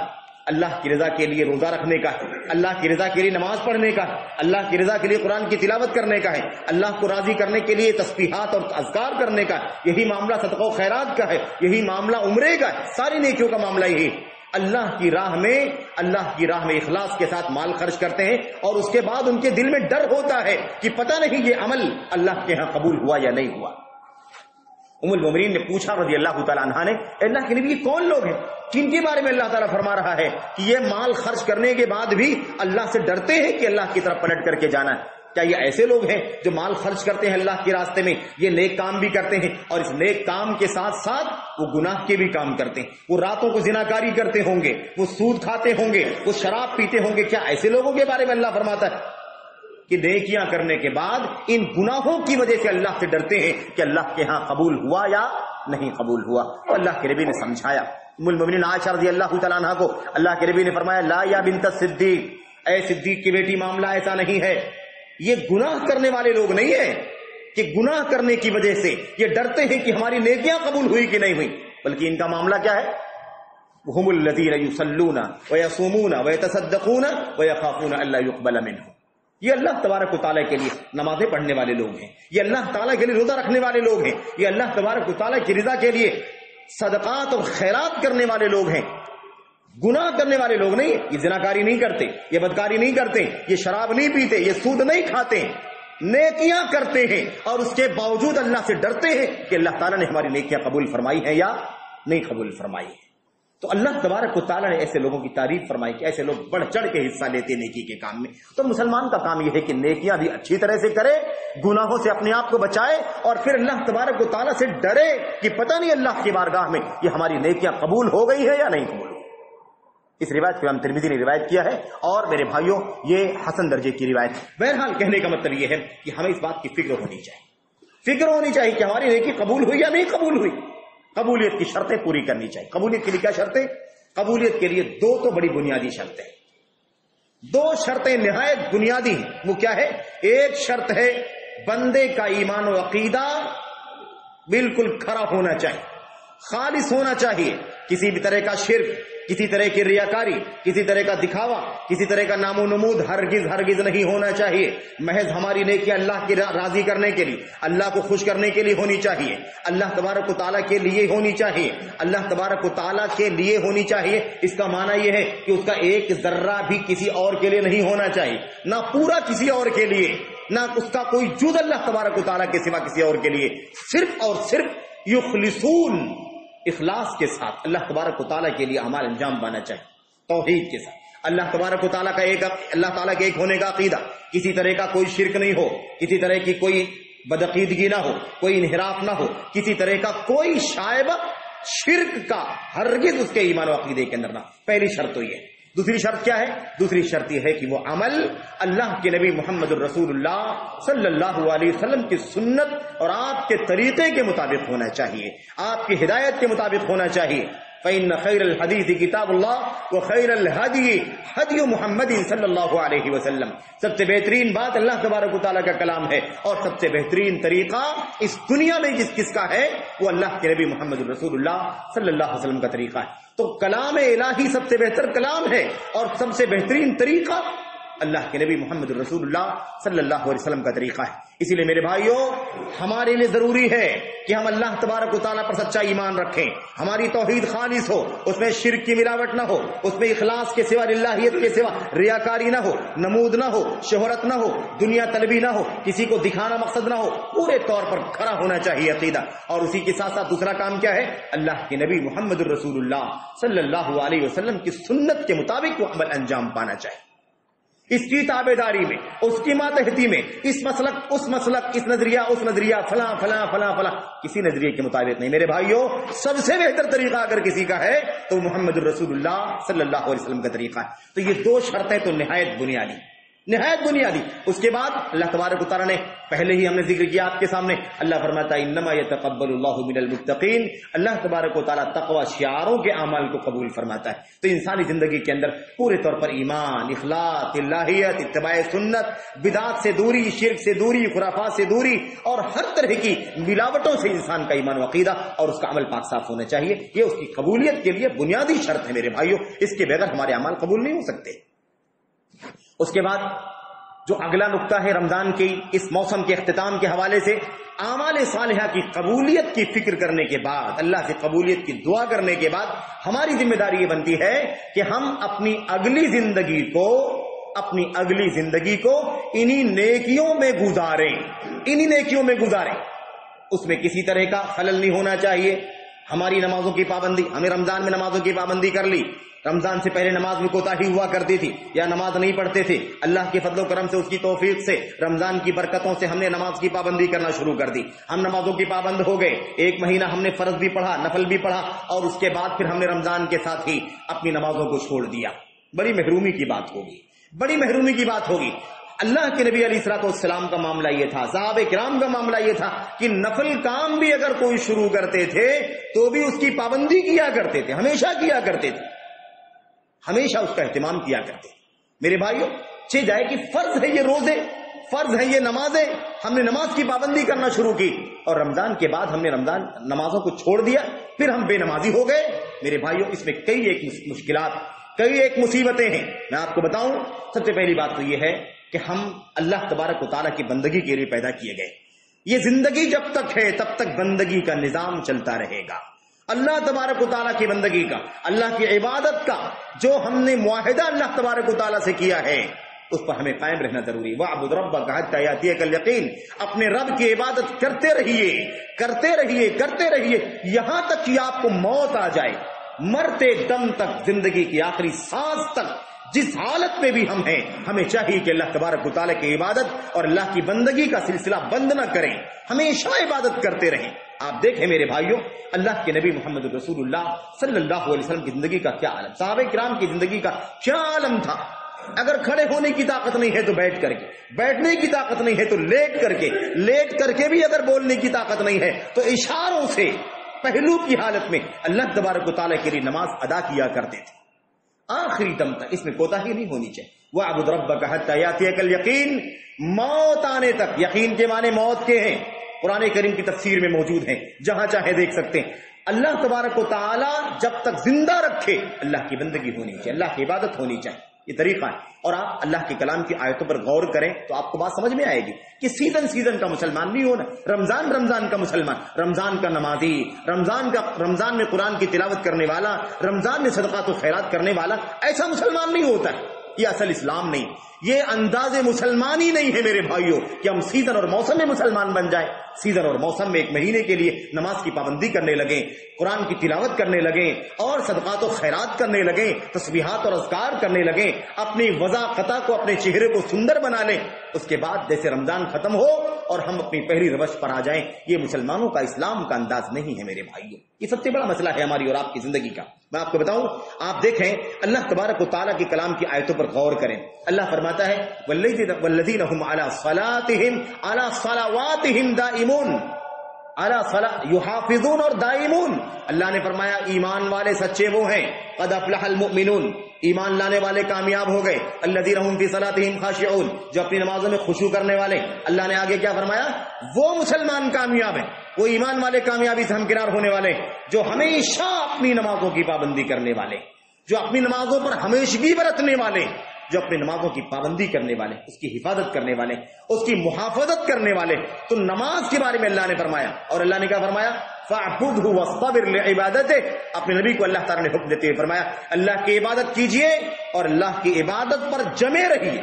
اللہ کی رضا کے لیے روزہ رکھنے کا ہے، اللہ کی رضا کے لیے نماز پڑھنے کا ہے، اللہ کی رضا کے لیے قرآن کی تلاوت کرنے کا ہے، اللہ کو راضی کرنے کے لیے تسبیحات اور اذکار کرنے کا ہے، یہی معاملہ صدقہ و خیرات کا ہے، یہی معاملہ عمرے کا ہے، ساری نیکیوں کا معاملہ یہی۔ اللہ کی راہ میں اخلاص کے ساتھ مال خرچ کرتے ہیں، اور اس کے بعد ان کے دل میں ڈر ہوتا ہے کہ پتہ نہیں یہ عمل اللہ کے ہاں قبول ہوا یا نہیں ہوا۔ ام المؤمنین نے پوچھا رضی اللہ تعالی عنہا نے، اللہ کے نبی یہ کون لوگ ہیں جن کے بارے میں اللہ تعالیٰ فرما رہا ہے کہ یہ مال خرچ کرنے کے بعد بھی اللہ سے ڈرتے ہیں کہ اللہ کی طرف پلٹ کر کے جانا ہے؟ کیا یہ ایسے لوگ ہیں جو مال خرچ کرتے ہیں اللہ کے راستے میں، یہ نیک کام بھی کرتے ہیں، اور اس نیک کام کے ساتھ ساتھ وہ گناہ کے بھی کام کرتے ہیں، وہ راتوں کو زناکاری کرتے ہوں گے، وہ سود کھاتے ہوں گے، وہ شراب پیتے ہوں گے؟ کیا ایسے لوگوں کے بارے میں اللہ فرماتا ہے کہ نیکیاں کرنے کے بعد ان گناہوں کی وجہ سے اللہ سے ڈرتے ہیں کہ اللہ کے ہاں قبول ہوا یا نہیں قبول ہوا؟ تو اللہ کے نبی نے سمجھایا ام المؤمنین عائشہ رضی اللہ تعالیٰ عنہا کو اللہ کے نبی نے فرمایا لا یا بنت صدیق، اے صدیق کی بیٹی، معاملہ ایسا نہیں ہے، یہ گناہ کرنے والے لوگ نہیں ہیں کہ گناہ کرنے کی وجہ سے یہ ڈرتے ہیں کہ ہماری نیکیاں قبول ہوئی کہ نہیں ہوئی، بلکہ ان کا معاملہ کیا ہے؟ ہم الذین یصلون ویصومون ویتصدقون ویخافون الا یقبل منهم۔ یہ اللہ تبارک و تعالیٰ کے لیے نمازیں پڑھنے والے لوگ ہیں، یہ اللہ تعالیٰ کے لیے روزہ رکھنے والے لوگ ہیں، یہ اللہ تبارک و تعالیٰ کی رضا کے لیے صدقات اور خیرات کرنے والے لوگ ہیں، گناہ کرنے والے لوگ نہیں، یہ زناکاری نہیں کرتے، یہ بدکاری نہیں کرتے، یہ شراب نہیں پیتے، یہ سود نہیں کھاتے، نیکیاں کرتے ہیں اور اس کے باوجود اللہ سے ڈرتے ہیں کہ اللہ تعالیٰ نے ہماری نیکیاں قبول فرمائی ہیں یا نہیں قبول فرمائی ہے۔ تو اللہ تبارک و تعالیٰ نے ایسے لوگوں کی تعریف فرمائی کہ ایسے لوگ بڑھ چڑھ کے حصہ لیتے نیکی کے کام میں۔ تو مسلمان کا کام یہ ہے کہ نیکیاں بھی اچھی طرح سے کرے، گناہوں سے اپنے آپ کو بچائے اور پھر اللہ تبارک و تعالیٰ سے ڈرے کہ پتہ نہیں اللہ کی بارگاہ میں یہ ہماری نیکیاں قبول ہو گئی ہے یا نہیں قبول ہوئی۔ اس روایت کو امام ترمذی نے روایت کیا ہے اور میرے بھائیوں یہ حسن درجے کی روایت۔ بہرحال کہنے کا مطلب یہ ہے کہ ہمیں اس بات کی فکر ہونی چاہیے، فکر ہونی چاہیے کہ ہماری نیکی قبول ہوئی یا نہیں قبول ہوئی۔ قبولیت کی شرطیں پوری کرنی چاہیے۔ قبولیت کے لیے کیا شرطیں؟ قبولیت کے لیے دو تو بڑی بنیادی شرطیں، دو شرطیں نہایت بنیادی ہیں۔ وہ کیا ہے؟ ایک شرط ہے بندے کا ایمان و عقیدہ بالکل کھرا ہونا چاہیے، خالص ہونا چاہیے، کسی بھی طرح کا شرک، کسی طرح کی ریاکاری، کسی طرح کا دکھاوا، کسی طرح کا نام و نمود ہرگز نہیں ہونا چاہیے۔ محض ہماری نیکی اللہ کی راضی کرنے کے لیے، اللہ کو خوش کرنے کے لیے ہونی چاہیے، اللہ تبارک و تعالیٰ کے لیے ہونی چاہیے، اللہ تبارک و تعالیٰ کے لیے ہونی چاہیے۔ اس کا معنی یہ ہے کہ اس کا ایک ذرہ بھی کسی اور کے لیے نہیں ہونا چاہیے، نہ پورا کسی اور کے لیے، نہ اس کا کوئی جز اللہ تبارک و تعالیٰ کے سوا کسی اور کے لیے، صرف اور صرف یخلصون، اخلاص کے ساتھ اللہ تبارک و تعالیٰ کے لیے اعمال انجام پانا چاہیے، توحید کے ساتھ اللہ تبارک و تعالیٰ کا اللہ تعالیٰ کے ایک ہونے کا عقیدہ، کسی طرح کا کوئی شرک نہیں ہو، کسی طرح کی کوئی بدعقیدگی نہ ہو، کوئی انحراف نہ ہو، کسی طرح کا کوئی شائبہ شرک کا ہرگز اس کے ایمان و عقیدے کے اندر نہ۔ پہلی شرط تو یہ ہے۔ دوسری شرط کیا ہے؟ دوسری شرط یہ ہے کہ وہ عمل اللہ کے نبی محمد الرسول اللہ صلی اللہ علیہ وسلم کی سنت اور آپ کے طریقے کے مطابق ہونا چاہیے، آپ کی ہدایت کے مطابق ہونا چاہیے۔ فإن خير الحديث كتاب الله وخير الهدي هدي محمد صلی اللہ علیہ وسلم۔ سب سے بہترین بات اللہ تبارک و تعالیٰ کا کلام ہے اور سب سے بہترین طریقہ اس دنیا میں کس کا ہے؟ وہ اللہ کے نبی محمد الرسول اللہ صلی اللہ علیہ وسلم کا طریقہ ہے۔ تو کلام الہی سب سے بہتر کلام ہے اور سب سے بہترین طریقہ اللہ کے نبی محمد الرسول اللہ صلی اللہ علیہ وسلم کا طریقہ ہے۔ اسی لیے میرے بھائیوں ہمارے لیے ضروری ہے کہ ہم اللہ تبارک و تعالیٰ پر سچا ایمان رکھیں، ہماری توحید خالص ہو، اس میں شرک کی ملاوٹ نہ ہو، اس میں اخلاص کے سوا، للہیت کے سوا ریاکاری نہ ہو، نمود نہ ہو، شہرت نہ ہو، دنیا طلبی نہ ہو، کسی کو دکھانا مقصد نہ ہو، پورے طور پر کھڑا ہونا چاہیے عقیدہ۔ اور اسی کے ساتھ ساتھ دوسرا کام کیا ہے؟ اللہ کے نبی محمد الرسول اللہ صلی اللہ علیہ وسلم کی سنت کے مطابق وہ عمل انجام پانا چاہیے، اس کی تابعداری میں، اس کی ماتحتی میں، اس مسلک اس مسلک، اس نظریہ اس نظریہ، فلاں فلاں فلاں فلاں، کسی نظریے کے مطابق نہیں۔ میرے بھائیوں سب سے بہتر طریقہ اگر کسی کا ہے تو محمد الرسول اللہ صلی اللہ علیہ وسلم کا طریقہ ہے۔ تو یہ دو شرطیں تو نہایت بنیادی، نہایت بنیادی۔ اس کے بعد اللہ تبارک و تعالیٰ نے پہلے ہی ہم نے ذکر کیا آپ کے سامنے، اللہ فرماتا ہے انما یتقبل اللہ من المتقین، اللہ تبارک و تعالیٰ تقوی شعاروں کے اعمال کو قبول فرماتا ہے۔ تو انسانی زندگی کے اندر پورے طور پر ایمان، اخلاص، الہیت، اتباع سنت، بدعات سے دوری، شرک سے دوری، خرافات سے دوری اور ہر طرح کی ملاوٹوں سے انسان کا ایمان و عقیدہ اور اس کا عمل پاک صاف ہونا چاہیے۔ یہ اس کی قبولیت کے لیے بنیادی شرط ہے میرے بھائیوں، اس کے بغیر ہمارے اعمال قبول نہیں ہو سکتے۔ اس کے بعد جو اگلا نقطہ ہے رمضان کی اس موسم کے اختتام کے حوالے سے، اعمال صالحہ کی قبولیت کی فکر کرنے کے بعد، اللہ سے قبولیت کی دعا کرنے کے بعد ہماری ذمہ داری یہ بنتی ہے کہ ہم اپنی اگلی زندگی کو انہی نیکیوں میں گزاریں، اس میں کسی طرح کا خلل نہیں ہونا چاہیے۔ ہماری نمازوں کی پابندی، ہمیں رمضان میں نمازوں کی پابندی کر لی، رمضان سے پہلے نماز میں کوتاہی ہوا کرتی تھی یا نماز نہیں پڑھتے تھے، اللہ کے فضل و کرم سے، اس کی توفیق سے، رمضان کی برکتوں سے ہم نے نماز کی پابندی کرنا شروع کر دی، ہم نمازوں کی پابند ہو گئے، ایک مہینہ ہم نے فرض بھی پڑھا، نفل بھی پڑھا اور اس کے بعد پھر ہم نے رمضان کے ساتھ ہی اپنی نمازوں کو چھوڑ دیا۔ بڑی محرومی کی بات ہوگی، بڑی محرومی کی بات ہوگی۔ اللہ کے نبی علیہ الصلوۃ والسلام کا معاملہ یہ تھا، صحابہ کرام کا معاملہ یہ تھا کہ نفل کام بھی اگر کوئی شروع کرتے تھے تو بھی اس کی پابندی کیا کرتے تھے، ہمیشہ کیا کرتے تھے، ہمیشہ اس کا اہتمام کیا کرتے۔ میرے بھائیوں چھ جائے کہ فرض ہے یہ روزے، فرض ہے یہ نمازیں، ہم نے نماز کی پابندی کرنا شروع کی اور رمضان کے بعد ہم نے رمضان نمازوں کو چھوڑ دیا، پھر ہم بے نمازی ہو گئے۔ میرے بھائیوں اس میں کئی ایک مشکلات، کئی ایک مصیبتیں ہیں۔ میں آپ کو بتاؤں، سب سے پہلی بات تو یہ ہے کہ ہم اللہ تبارک و تعالیٰ کی بندگی کے لیے پیدا کیے گئے۔ یہ زندگی جب تک ہے تب تک بندگی کا نظام چلتا رہے گا۔ اللہ تبارک و تعالیٰ کی بندگی کا، اللہ کی عبادت کا جو ہم نے معاہدہ اللہ تبارک و تعالیٰ سے کیا ہے اس پر ہمیں قائم رہنا ضروری۔ وَاعْبُدْ رَبَّكَ حَتَّىٰ يَأْتِيَكَ الْيَقِينُ، اپنے رب کی عبادت کرتے رہیے کرتے رہیے کرتے رہیے یہاں تک کہ آپ کو موت آ جائے، مرتے دم تک، زندگی کی آخری سانس تک، جس حالت میں بھی ہم ہیں ہمیں چاہیے کہ اللہ تبارک و تعالیٰ کی عبادت اور اللہ کی بندگی کا سلسلہ بند نہ کریں، ہمیشہ عبادت کرتے رہیں۔ آپ دیکھیں میرے بھائیوں، اللہ کے نبی محمد رسول اللہ صلی اللہ علیہ وسلم کی زندگی کا کیا عالم، صحابہ کرام کی زندگی کا کیا عالم تھا۔ اگر کھڑے ہونے کی طاقت نہیں ہے تو بیٹھ کر کے، بیٹھنے کی طاقت نہیں ہے تو لیٹ کر کے، لیٹ کر کے بھی اگر بولنے کی طاقت نہیں ہے تو اشاروں سے پہلو کی حالت میں اللہ تبارک و تعالیٰ کے لیے نماز ادا کیا کرتے تھے آخری دم تک، اس میں کوتاہی نہیں ہونی چاہیے۔ وَاعْبُدْ رَبَّكَ حَتَّىٰ يَأْتِيَكَ الْيَقِينُ، موت آنے تک، یقین کے معنی موت کے ہیں، قرآن کریم کی تفسیر میں موجود ہیں، جہاں چاہے دیکھ سکتے ہیں۔ اللہ تبارک و تعالیٰ جب تک زندہ رکھے اللہ کی بندگی ہونی چاہیے، اللہ کی عبادت ہونی چاہیے، یہ طریقہ ہے۔ اور آپ اللہ کے کلام کی آیتوں پر غور کریں تو آپ کو بات سمجھ میں آئے گی کہ سیزن کا مسلمان نہیں ہونا، رمضان کا مسلمان، رمضان کا نمازی، رمضان میں قرآن کی تلاوت کرنے والا، رمضان میں صدقات و خیرات کرنے والا، ایسا مسلمان نہیں ہوتا ہے۔ یہ اصل اسلام نہیں، یہ انداز مسلمان ہی نہیں ہے میرے بھائیوں کہ ہم سیزن اور موسم میں مسلمان بن جائیں۔ سیزن اور موسم میں ایک مہینے کے لیے نماز کی پابندی کرنے لگیں، قرآن کی تلاوت کرنے لگیں اور صدقات و خیرات کرنے لگیں، تسبیحات اور اذکار کرنے لگیں، اپنی وضاقتہ کو، اپنے چہرے کو سندر بنا لیں، اس کے بعد جیسے رمضان ختم ہو اور ہم اپنی پہلی روش پر آ جائیں۔ یہ مسلمانوں کا، اسلام کا انداز نہیں ہے میرے بھائیوں۔ یہ سب سے بڑا مسئلہ ہے ہماری اور آپ کی زندگی کا۔ میں آپ کو بتاؤں، آپ دیکھیں اللہ تبارک و تعالیٰ کے کلام کی آیتوں پر غور کریں۔ اللہ فرماتا ہے والذین هم علی صلاتهم علی صلواتهم دائمون، علی صلاۃ یحافظون اور دائمون۔ اللہ نے فرمایا ایمان والے سچے وہ ہیں، قد افلح المؤمنون، ایمان لانے والے کامیاب ہو گئے، الذین هم فی صلاتهم خاشعون، جو اپنی نمازوں میں خشوع کرنے والے۔ اللہ نے آگے کیا فرمایا؟ وہ مسلمان کامیاب ہیں، وہ ایمان والے کامیابی سے ہمکنار ہونے والے جو ہمیشہ اپنی نمازوں کی پابندی کرنے والے، جو اپنی نمازوں پر ہمیشگی برتنے والے، جو اپنی نمازوں کی پابندی کرنے والے، اس کی حفاظت کرنے والے، اس کی محافظت کرنے والے۔ تو نماز کے بارے میں اللہ نے فرمایا، اور اللہ نے کیا فرمایا؟ فَاعْبُدْهُ وَاصْطَبِرْ لِعِبَادَتِهِ، اپنے نبی کو اللہ تعالیٰ نے حکم دیتے ہوئے فرمایا اللہ کی عبادت کیجئے اور اللہ کی عبادت پر جمے رہیے۔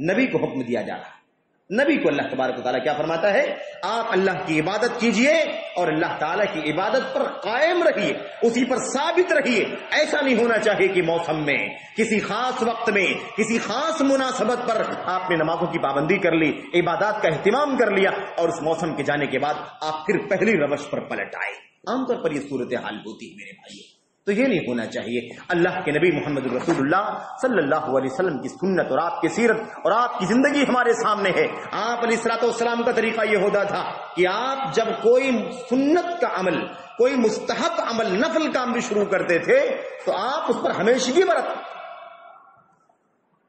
نبی کو حکم دیا جا رہا ہے، نبی کو اللہ تبارک و تعالیٰ کیا فرماتا ہے؟ آپ اللہ کی عبادت کیجئے اور اللہ تعالیٰ کی عبادت پر قائم رہیے، اسی پر ثابت رہیے۔ ایسا نہیں ہونا چاہیے کہ موسم میں، کسی خاص وقت میں، کسی خاص مناسبت پر آپ نے نمازوں کی پابندی کر لی، عبادات کا اہتمام کر لیا، اور اس موسم کے جانے کے بعد آپ پھر پہلی روش پر پلٹ آئے۔ عام طور پر یہ صورتحال ہوتی ہے میرے بھائیوں، تو یہ نہیں ہونا چاہیے۔ اللہ کے نبی محمد رسول اللہ صلی اللہ علیہ وسلم کی سنت اور آپ کی سیرت اور آپ کی زندگی ہمارے سامنے ہے۔ آپ علیہ الصلوۃ والسلام کا طریقہ یہ ہوتا تھا کہ آپ جب کوئی سنت کا عمل، کوئی مستحب عمل، نفل کام بھی شروع کرتے تھے تو آپ اس پر ہمیشگی برت۔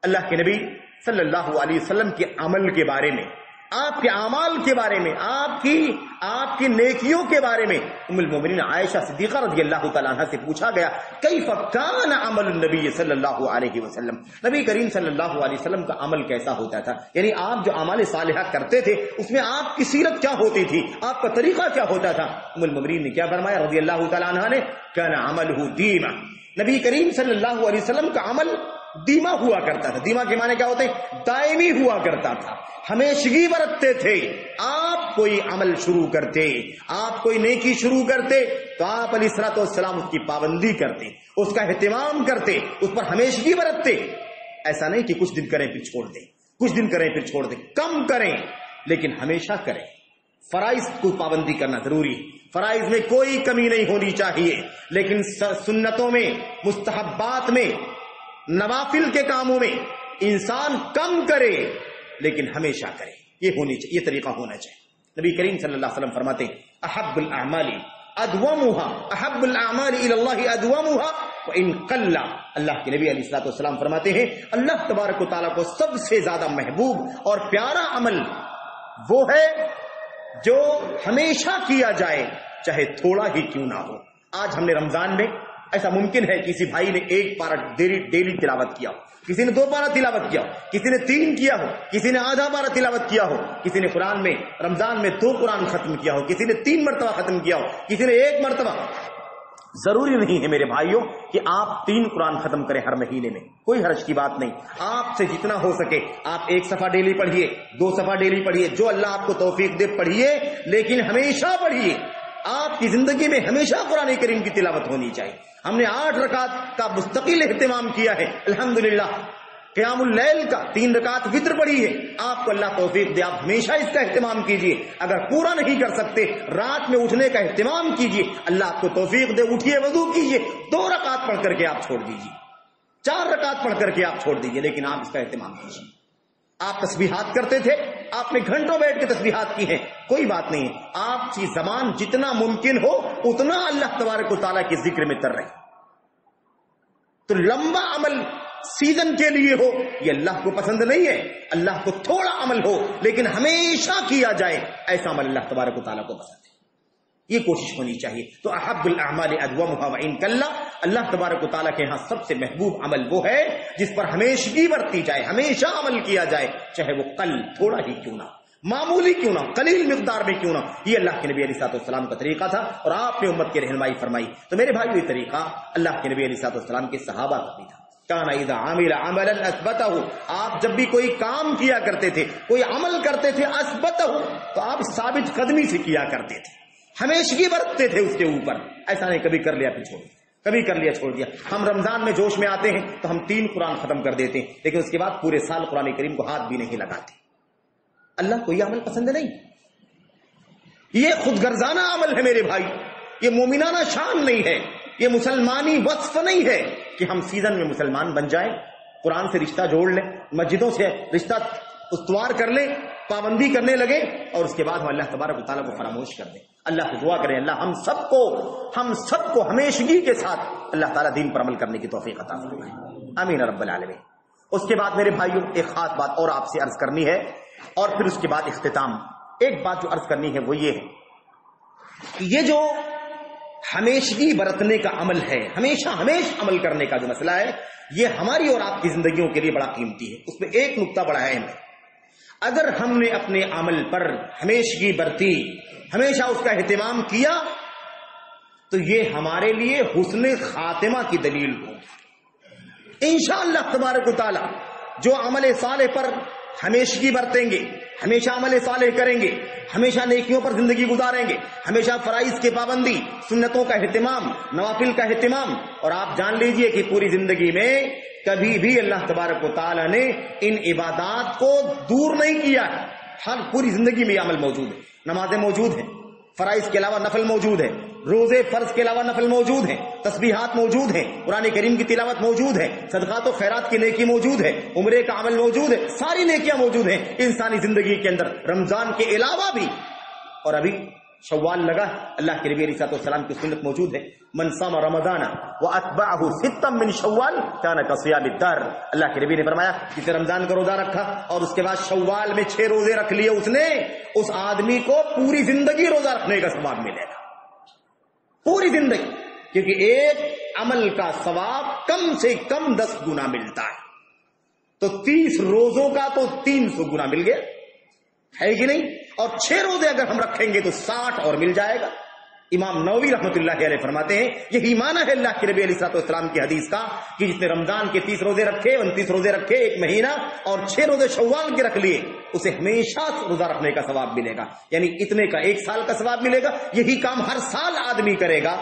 اللہ کے نبی صلی اللہ علیہ وسلم کے عمل کے بارے میں، آپ کے اعمال کے بارے میں، آپ کی نیکیوں کے بارے میں ام المومنین عائشہ صدیقہ رضی اللہ تعالیٰ عنہ سے پوچھا گیا کیف کان عمل النبی صلی اللہ علیہ وسلم، نبی کریم صلی اللہ علیہ وسلم کا عمل کیسا ہوتا تھا؟ یعنی آپ جو اعمال صالحہ کرتے تھے اس میں آپ کی سیرت کیا ہوتی تھی، آپ کا طریقہ کیا ہوتا تھا؟ ام المومنین نے کیا فرمایا رضی اللہ تعالیٰ عنہ نے؟ کان عملہ دیما، نبی کریم صلی اللہ علیہ وسلم کا عمل دیما ہوا کرتا تھا۔ دیما کے معنی کیا ہوتے ہیں؟ دائمی ہوا کرتا تھا، ہمیشگی برتتے تھے۔ آپ کوئی عمل شروع کرتے، آپ کوئی نیکی شروع کرتے تو آپ علیہ الصلوۃ والسلام اس کی پابندی کرتے، اس کا اہتمام کرتے، اس پر ہمیشگی برتتے۔ ایسا نہیں کہ کچھ دن کریں پھر چھوڑ دیں، کچھ دن کریں پھر چھوڑ دیں، کم کریں لیکن ہمیشہ کریں۔ فرائض کو پابندی کرنا ضروری ہے، فرائض میں کوئی کمی نہیں ہونی چاہیے، لیکن سنتوں میں، مستحبات میں، نوافل کے کاموں میں انسان کم کرے لیکن ہمیشہ کرے، یہ ہونی چاہیے، یہ طریقہ ہونا چاہیے۔ نبی کریم صلی اللہ علیہ وسلم فرماتے ہیں احب الاعمال ادومها، احب الاعمال الى الله ادومها وان قل۔ اللہ کے نبی علیہ الصلوۃ والسلام فرماتے ہیں اللہ تبارک و تعالیٰ کو سب سے زیادہ محبوب اور پیارا عمل وہ ہے جو ہمیشہ کیا جائے چاہے تھوڑا ہی کیوں نہ ہو۔ آج ہم نے رمضان میں ایسا ممکن ہے کسی بھائی نے 1 پارہ ڈیلی تلاوت کیا ہو، کسی نے 2 پارہ تلاوت کیا ہو، کسی نے 3 کیا ہو، کسی نے آدھا پارہ تلاوت کیا ہو، کسی نے قرآن میں رمضان میں 2 قرآن ختم کیا ہو، کسی نے 3 مرتبہ ختم کیا ہو، کسی نے 1 مرتبہ۔ ضروری نہیں ہے میرے بھائیوں کہ آپ 3 قرآن ختم کریں ہر مہینے میں، کوئی حرج کی بات نہیں۔ آپ سے جتنا ہو سکے آپ 1 صفحہ ڈیلی پڑھیے، 2 صفحہ ڈیلی پڑھیے، جو اللہ آپ کو توفیق دے پڑھیے، لیکن ہمیشہ پڑھیے۔ آپ کی زندگی میں ہمیشہ قرآن کریم کی تلاوت ہونی چاہیے۔ ہم نے 8 رکعت کا مستقل اہتمام کیا ہے الحمدللہ، قیام اللیل کا 3 رکعت وتر پڑھی ہے۔ آپ کو اللہ توفیق دے، آپ ہمیشہ اس کا اہتمام کیجئے۔ اگر پورا نہیں کر سکتے رات میں اٹھنے کا اہتمام کیجئے، اللہ آپ کو توفیق دے، اٹھیے، وضو کیجئے، 2 رکعت پڑھ کر کے آپ چھوڑ دیجئے، 4 رکعت پڑھ کر کے آپ چھوڑ دیجئے، لیکن آپ اس کا اہتمام کیجئے۔ آپ تسبیحات کرتے تھے، آپ نے گھنٹوں بیٹھ کے تسبیحات کی ہیں، کوئی بات نہیں ہے، آپ کی زبان جتنا ممکن ہو اتنا اللہ تبارک و تعالیٰ کے ذکر میں تر رہے۔ تو لمبا عمل سیزن کے لیے ہو یہ اللہ کو پسند نہیں ہے، اللہ کو تھوڑا عمل ہو لیکن ہمیشہ کیا جائے، ایسا عمل اللہ تبارک و تعالیٰ کو پسند ہے، یہ کوشش ہونی چاہیے۔ تو احب الاعمال ادومها وان قل، اللہ تبارک و تعالیٰ کے ہاں سب سے محبوب عمل وہ ہے جس پر ہمیشگی برتی جائے، ہمیشہ عمل کیا جائے، چاہے وہ قل تھوڑا ہی کیوں نہ، معمولی کیوں نہ، قلیل مقدار میں کیوں نہ۔ یہ اللہ کے نبی علیہ السلام کا طریقہ تھا اور آپ نے امت کی رہنمائی فرمائی۔ تو میرے بھائیو یہ طریقہ اللہ کے نبی علیہ السلام کے صحابہ کا بھی تھا۔ کان اذا عمل عملا اثبتہ، آپ جب بھی کوئی کام کیا کرتے تھے، کوئی عمل کرتے تھے، اثبتہ، تو آپ ثابت قدمی سے کیا کرتے تھے، ہمیشگی برتتے تھے اس کے اوپر، ایسا نہیں کبھی کر لیا پھر چھوڑ دیا، کبھی کر لیا چھوڑ دیا۔ ہم رمضان میں جوش میں آتے ہیں تو ہم 3 قرآن ختم کر دیتے ہیں، لیکن اس کے بعد پورے سال قرآن کریم کو ہاتھ بھی نہیں لگاتے۔ اللہ کو یہ عمل پسند نہیں، یہ خود غرضانہ عمل ہے میرے بھائی، یہ مومنانہ شان نہیں ہے، یہ مسلمانی وصف نہیں ہے کہ ہم سیزن میں مسلمان بن جائیں، قرآن سے رشتہ جوڑ لیں، مسجدوں سے رشتہ استوار کر لیں، پابندی کرنے لگے اور اس کے بعد ہم اللہ تبارک و تعالیٰ کو فراموش کر دیں۔ اللہ سے دعا کریں اللہ ہم سب کو ہمیشگی کے ساتھ اللہ تعالیٰ دین پر عمل کرنے کی توفیق عطا فرمائے، آمین رب العالمین۔ اس کے بعد میرے بھائیوں ایک خاص بات اور آپ سے عرض کرنی ہے، اور پھر اس کے بعد اختتام۔ ایک بات جو عرض کرنی ہے وہ یہ ہے کہ یہ جو ہمیشگی برتنے کا عمل ہے، ہمیشہ عمل کرنے کا جو مسئلہ ہے، یہ ہماری اور آپ کی زندگیوں کے لیے بڑا قیمتی ہے۔ اس میں ایک نقطہ بڑا اہم ہے، اگر ہم نے اپنے عمل پر ہمیشگی برتی، ہمیشہ اس کا اہتمام کیا، تو یہ ہمارے لیے حسن خاتمہ کی دلیل ہوگی انشاءاللہ تبارک و تعالی۔ جو عمل صالح پر ہمیشگی برتیں گے، ہمیشہ عمل صالح کریں گے، ہمیشہ نیکیوں پر زندگی گزاریں گے، ہمیشہ فرائض کی پابندی، سنتوں کا اہتمام، نوافل کا اہتمام، اور آپ جان لیجئے کہ پوری زندگی میں کبھی بھی اللہ تبارک و تعالی نے ان عبادات کو دور نہیں کیا ہے، ہر پوری زندگی میں یہ عمل موجود ہے۔ نمازیں موجود ہیں، فرائض کے علاوہ نفل موجود ہے، روزے فرض کے علاوہ نفل موجود ہیں، تسبیحات موجود ہیں، قرآن کریم کی تلاوت موجود ہے، صدقات و خیرات کی نیکی موجود ہے، عمرے کا عمل موجود ہے، ساری نیکیاں موجود ہیں انسانی زندگی کے اندر، رمضان کے علاوہ بھی۔ اور ابھی شوال لگا، اللہ کے نبی علیہ السلام کی سنت موجود ہے، من صام رمضان واتبعه ستا من شوال كان كصيام الدهر۔ اللہ کے نبی نے فرمایا جس نے رمضان کا روزہ رکھا اور اس کے بعد شوال میں 6 روزے رکھ لیے، اس نے، اس آدمی کو پوری زندگی روزہ رکھنے کا ثواب ملے گا، پوری زندگی، کیونکہ ایک عمل کا ثواب کم سے کم 10 گنا ملتا ہے، تو 30 روزوں کا تو 300 گنا مل گیا ہے کہ نہیں، اور 6 روزے اگر ہم رکھیں گے تو 60 اور مل جائے گا۔ امام نووی رحمۃ اللہ علیہ فرماتے ہیں یہی معنی ہے اللہ کے نبی علیہ السلام کی حدیث کا کہ جس نے رمضان کے 30 روزے رکھے، 29 روزے رکھے ایک مہینہ، اور 6 روزے شوال کے رکھ لیے، اسے ہمیشہ روزہ رکھنے کا ثواب ملے گا، یعنی اتنے کا 1 سال کا ثواب ملے گا۔ یہی کام ہر سال آدمی کرے گا،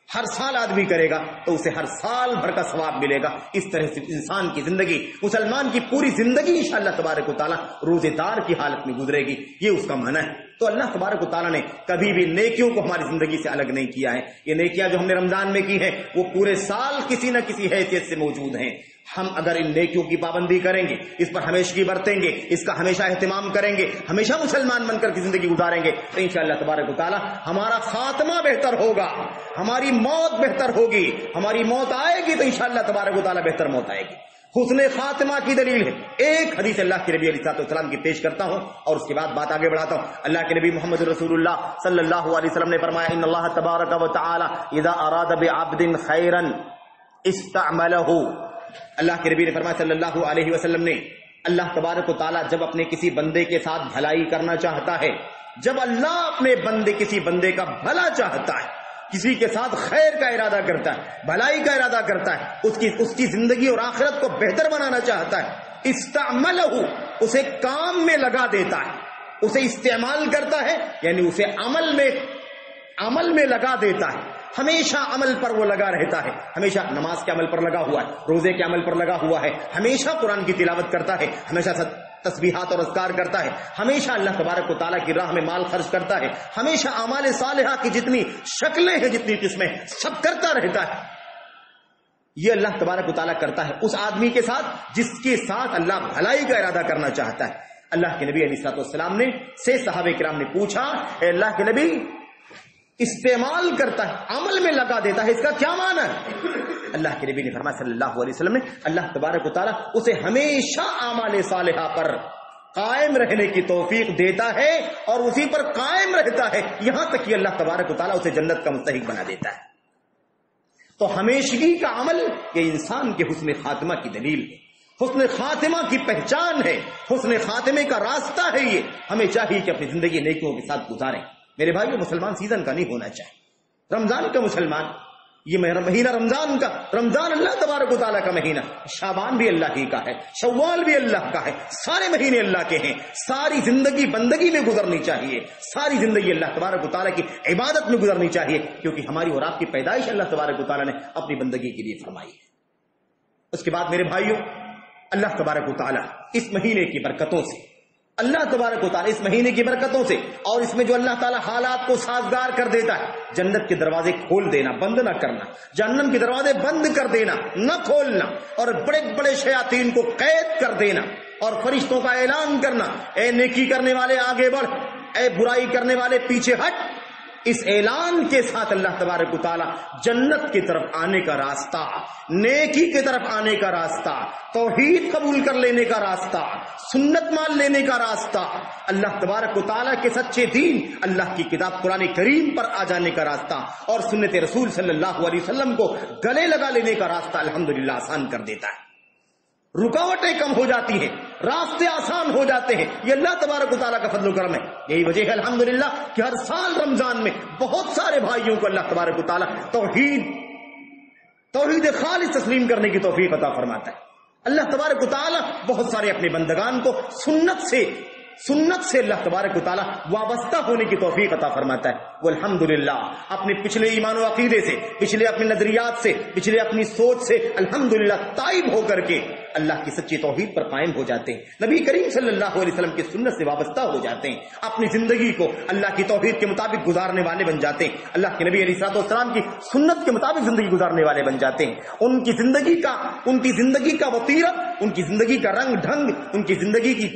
ہر سال آدمی کرے گا تو اسے ہر سال بھر کا ثواب ملے گا۔ اس طرح سے انسان کی زندگی، مسلمان کی پوری زندگی انشاءاللہ تبارک و تعالی روزے دار کی حالت میں گزرے گی، یہ اس کا معنی ہے۔ تو اللہ تبارک و تعالیٰ نے کبھی بھی نیکیوں کو ہماری زندگی سے الگ نہیں کیا ہے، یہ نیکیاں جو ہم نے رمضان میں کی ہیں وہ پورے سال کسی نہ کسی حیثیت سے موجود ہیں۔ ہم اگر ان نیکیوں کی پابندی کریں گے، اس پر ہمیشگی برتیں گے، اس کا ہمیشہ اہتمام کریں گے، ہمیشہ مسلمان بن کر کی زندگی گزاریں گے، تو انشاءاللہ تبارک و تعالیٰ ہمارا خاتمہ بہتر ہوگا، ہماری موت بہتر ہوگی، ہماری موت آئے گی تو انشاءاللہ تبارک و تعالیٰ بہتر موت آئے گی۔ حسن خاتمہ کی دلیل ہے۔ ایک حدیث اللہ کے نبی علیہ السلام کی پیش کرتا ہوں اور اس کے بعد بات آگے بڑھاتا ہوں۔ اللہ کے نبی محمد رسول اللہ صلی اللہ علیہ وسلم نے فرمایا ان اللہ تبارک و تعالی اذا اراد بعبد خیرا استعملہ۔ اللہ کے نبی نے فرمایا صلی اللہ علیہ وسلم نے، اللہ تبارک و تعالی جب اپنے کسی بندے کے ساتھ بھلائی کرنا چاہتا ہے، جب اللہ اپنے کسی بندے کا بھلا چاہتا ہے، کسی کے ساتھ خیر کا ارادہ کرتا ہے، بھلائی کا ارادہ کرتا ہے، اس کی زندگی اور آخرت کو بہتر بنانا چاہتا ہے، استعملہ، اسے کام میں لگا دیتا ہے، اسے استعمال کرتا ہے، یعنی اسے عمل میں لگا دیتا ہے، ہمیشہ عمل پر وہ لگا رہتا ہے، ہمیشہ نماز کے عمل پر لگا ہوا ہے، روزے کے عمل پر لگا ہوا ہے، ہمیشہ قرآن کی تلاوت کرتا ہے، ہمیشہ تسبیحات اور اذکار کرتا ہے، ہمیشہ اللہ تبارک و تعالیٰ کی راہ میں مال خرچ کرتا ہے، ہمیشہ اعمال صالحہ کی جتنی شکلیں ہیں، جتنی قسمیں، سب کرتا رہتا ہے۔ یہ اللہ تبارک و تعالیٰ کرتا ہے اس آدمی کے ساتھ جس کے ساتھ اللہ بھلائی کا ارادہ کرنا چاہتا ہے۔ اللہ کے نبی علیہ الصلوۃ والسلام نے سے صحابہ کرام نے پوچھا، اے اللہ کے نبی، استعمال کرتا ہے، عمل میں لگا دیتا ہے، اس کا کیا معنی ہے؟ اللہ کے نبی نے فرمایا صلی اللہ علیہ وسلم نے، اللہ تبارک و تعالیٰ اسے ہمیشہ اعمال صالحہ پر قائم رہنے کی توفیق دیتا ہے اور اسی پر قائم رہتا ہے، یہاں تک کہ اللہ تبارک و تعالیٰ اسے جنت کا مستحق بنا دیتا ہے۔ تو ہمیشگی کا عمل یہ انسان کے حسن خاتمہ کی دلیل ہے، حسن خاتمہ کی پہچان ہے، حسن خاتمے کا راستہ ہے۔ یہ ہمیں چاہیے کہ اپنی زندگی نیکیوں کے ساتھ گزاریں۔ میرے بھائیو، مسلمان سیزن کا نہیں ہونا چاہیے، رمضان کا مسلمان، یہ مہینہ رمضان کا، رمضان اللہ تبارک و تعالیٰ کا مہینہ، شعبان بھی اللہ ہی کا ہے، شوال بھی اللہ کا ہے، سارے مہینے اللہ کے ہیں۔ ساری زندگی بندگی میں گزرنی چاہیے، ساری زندگی اللہ تبارک و تعالیٰ کی عبادت میں گزرنی چاہیے، کیونکہ ہماری اور آپ کی پیدائش اللہ تبارک و تعالیٰ نے اپنی بندگی کے لیے فرمائی ہے۔ اس کے بعد میرے بھائیو، اللہ تبارک و تعالیٰ اس مہینے کی برکتوں سے، اللہ تبارک و تعالیٰ اس مہینے کی برکتوں سے، اور اس میں جو اللہ تعالیٰ حالات کو سازگار کر دیتا ہے، جنت کے دروازے کھول دینا، بند نہ کرنا، جہنم کے دروازے بند کر دینا، نہ کھولنا، اور بڑے بڑے شیاطین کو قید کر دینا، اور فرشتوں کا اعلان کرنا، اے نیکی کرنے والے آگے بڑھ، اے برائی کرنے والے پیچھے ہٹ۔ اس اعلان کے ساتھ اللہ تبارک و تعالیٰ جنت کی طرف آنے کا راستہ، نیکی کی طرف آنے کا راستہ، توحید قبول کر لینے کا راستہ، سنت مان لینے کا راستہ، اللہ تبارک و تعالیٰ کے سچے دین، اللہ کی کتاب قرآن کریم پر آ جانے کا راستہ، اور سنت رسول صلی اللہ علیہ وسلم کو گلے لگا لینے کا راستہ الحمدللہ آسان کر دیتا ہے۔ رکاوٹیں کم ہو جاتی ہیں، راستے آسان ہو جاتے ہیں، یہ اللہ تبارک و تعالیٰ کا فضل و کرم ہے۔ یہی وجہ ہے الحمدللہ کہ ہر سال رمضان میں بہت سارے بھائیوں کو اللہ تبارک و تعالیٰ توحید خالص تسلیم کرنے کی توفیق عطا فرماتا ہے۔ اللہ تبارک و تعالیٰ بہت سارے اپنے بندگان کو سنت سے اللہ تبارک و تعالیٰ وابستہ ہونے کی توفیق عطا فرماتا ہے۔ وہ الحمدللہ اپنے پچھلے ایمان و عقیدے سے، پچھلے اپنے نظریات سے، پچھلے اپنی سوچ سے الحمدللہ تائب ہو کر کے اللہ کی سچی توحید پر قائم ہو جاتے ہیں، نبی کریم صلی اللہ علیہ وسلم کی سنت سے وابستہ ہو جاتے ہیں، اپنی زندگی کو اللہ کی توحید کے مطابق گزارنے والے بن جاتے ہیں، اللہ کے نبی علیہ الصلوۃ والسلام کی سنت کے مطابق زندگی گزارنے والے بن جاتے ہیں۔ ان کی زندگی کا وطیرت، ان کی زندگی کا رنگ ڈھنگ، ان کی زندگی کی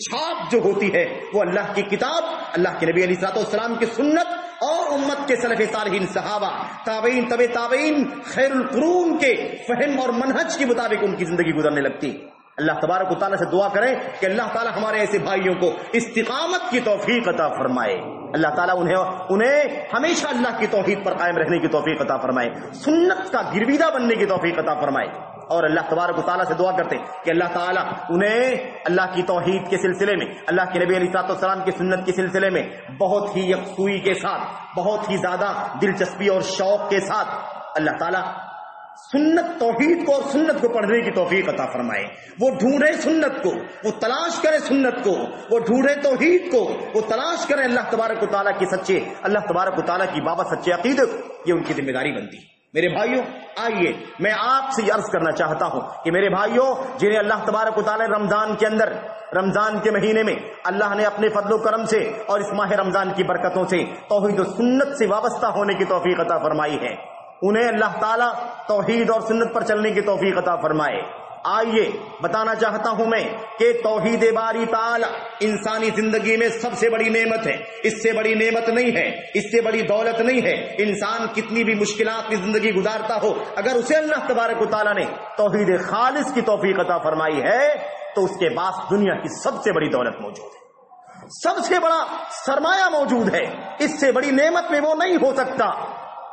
چھاپ جو ہوتی ہے وہ اللہ کی کتاب، اللہ کے نبی علیہ الصلوۃ والسلام کی سنت اور امت کے سلف صالحین، صحابہ، تابعین، تبع تابعین، خیر القرون کے فہم اور منہج کے مطابق ان کی زندگی گزرنے لگتی۔ اللہ تبارک و تعالیٰ سے دعا کریں کہ اللہ تعالیٰ ہمارے ایسے بھائیوں کو استقامت کی توفیق عطا فرمائے، اللہ تعالیٰ انہیں ہمیشہ اللہ کی توحید پر قائم رہنے کی توفیق عطا فرمائے، سنت کا گرویدہ بننے کی توفیق عطا فرمائے۔ اور اللہ تبارک و تعالیٰ سے دعا کرتے ہیں کہ اللہ تعالیٰ انہیں اللہ کی توحید کے سلسلے میں، اللہ کے نبی علیہ الصلوۃ والسلام کی سنت کے سلسلے میں بہت ہی یکسوئی کے ساتھ، بہت ہی زیادہ دلچسپی اور شوق کے ساتھ اللہ تعالیٰ توحید کو اور سنت کو پڑھنے کی توفیق عطا فرمائے۔ وہ ڈھونڈے سنت کو، وہ تلاش کرے سنت کو، وہ ڈھونڈے توحید کو، وہ تلاش کرے اللہ تبارک و تعالیٰ کی تعالیٰ کی بابا سچے عقیدت، یہ ان کی ذمہ داری بنتی ہے۔ میرے بھائیوں، آئیے میں آپ سے عرض کرنا چاہتا ہوں کہ میرے بھائیوں، جنہیں اللہ تبارک و تعالیٰ رمضان کے اندر، رمضان کے مہینے میں اللہ نے اپنے فضل و کرم سے اور اس ماہ رمضان کی برکتوں سے توحید و سنت سے وابستہ ہونے کی توفیق عطا فرمائی ہے، انہیں اللہ تعالیٰ توحید اور سنت پر چلنے کی توفیق عطا فرمائے، آئیے بتانا چاہتا ہوں میں کہ توحید باری تعالی انسانی زندگی میں سب سے بڑی نعمت ہے. اس سے بڑی نعمت نہیں ہے, اس سے بڑی دولت نہیں ہے. انسان کتنی بھی مشکلات کی زندگی گزارتا ہو, اگر اسے اللہ تبارک و تعالیٰ نے توحید خالص کی توفیق عطا فرمائی ہے تو اس کے پاس دنیا کی سب سے بڑی دولت موجود ہے, سب سے بڑا سرمایہ موجود ہے. اس سے بڑی نعمت میں وہ نہیں ہو سکتا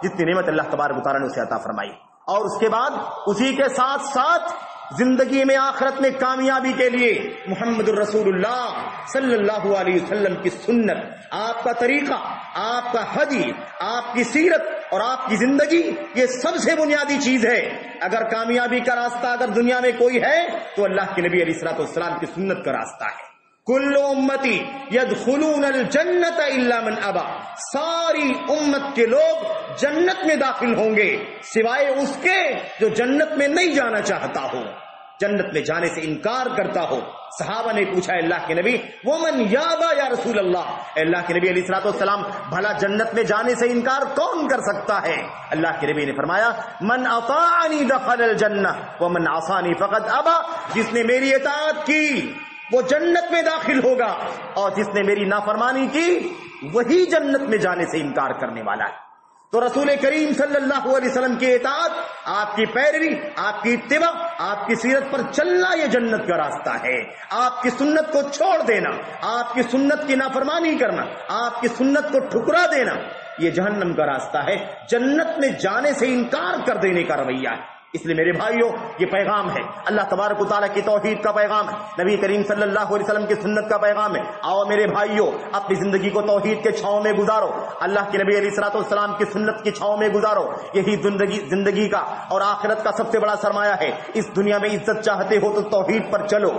جتنی نعمت اللہ تبارک و تعالیٰ نے اسے عطا فرمائی. اور اس کے بعد اسی کے ساتھ ساتھ زندگی میں آخرت میں کامیابی کے لیے محمد الرسول اللہ صلی اللہ علیہ وسلم کی سنت, آپ کا طریقہ, آپ کا ہدی, آپ کی سیرت اور آپ کی زندگی, یہ سب سے بنیادی چیز ہے. اگر کامیابی کا راستہ اگر دنیا میں کوئی ہے تو اللہ کے نبی علیہ الصلوۃ والسلام کی سنت کا راستہ ہے. کل امتی یدخلون الجنت الا من ابا, ساری امت کے لوگ جنت میں داخل ہوں گے سوائے اس کے جو جنت میں نہیں جانا چاہتا ہو, جنت میں جانے سے انکار کرتا ہو. صحابہ نے پوچھا اللہ کے نبی ومن یابا یا رسول اللہ, اللہ کے نبی علیہ الصلوۃ والسلام بھلا جنت میں جانے سے انکار کون کر سکتا ہے؟ اللہ کے نبی نے فرمایا من اطاعنی دخل الجنہ ومن عصانی فقد ابا, جس نے میری اطاعت کی وہ جنت میں داخل ہوگا اور جس نے میری نافرمانی کی وہی جنت میں جانے سے انکار کرنے والا ہے. تو رسول کریم صلی اللہ علیہ وسلم کی اطاعت, آپ کی پیروی, آپ کی اتباع, آپ کی سیرت پر چلنا یہ جنت کا راستہ ہے. آپ کی سنت کو چھوڑ دینا, آپ کی سنت کی نافرمانی کرنا, آپ کی سنت کو ٹھکرا دینا یہ جہنم کا راستہ ہے, جنت میں جانے سے انکار کر دینے کا رویہ ہے. اس لیے میرے بھائیوں یہ پیغام ہے اللہ تبارک و تعالیٰ کی توحید کا پیغام ہے, نبی کریم صلی اللہ علیہ وسلم کی سنت کا پیغام ہے. آؤ میرے بھائیوں اپنی زندگی کو توحید کے چھاؤں میں گزارو, اللہ کے نبی علیہ الصلوۃ والسلام کی سنت کی چھاؤں میں گزارو. یہی زندگی کا اور آخرت کا سب سے بڑا سرمایہ ہے. اس دنیا میں عزت چاہتے ہو تو توحید پر چلو,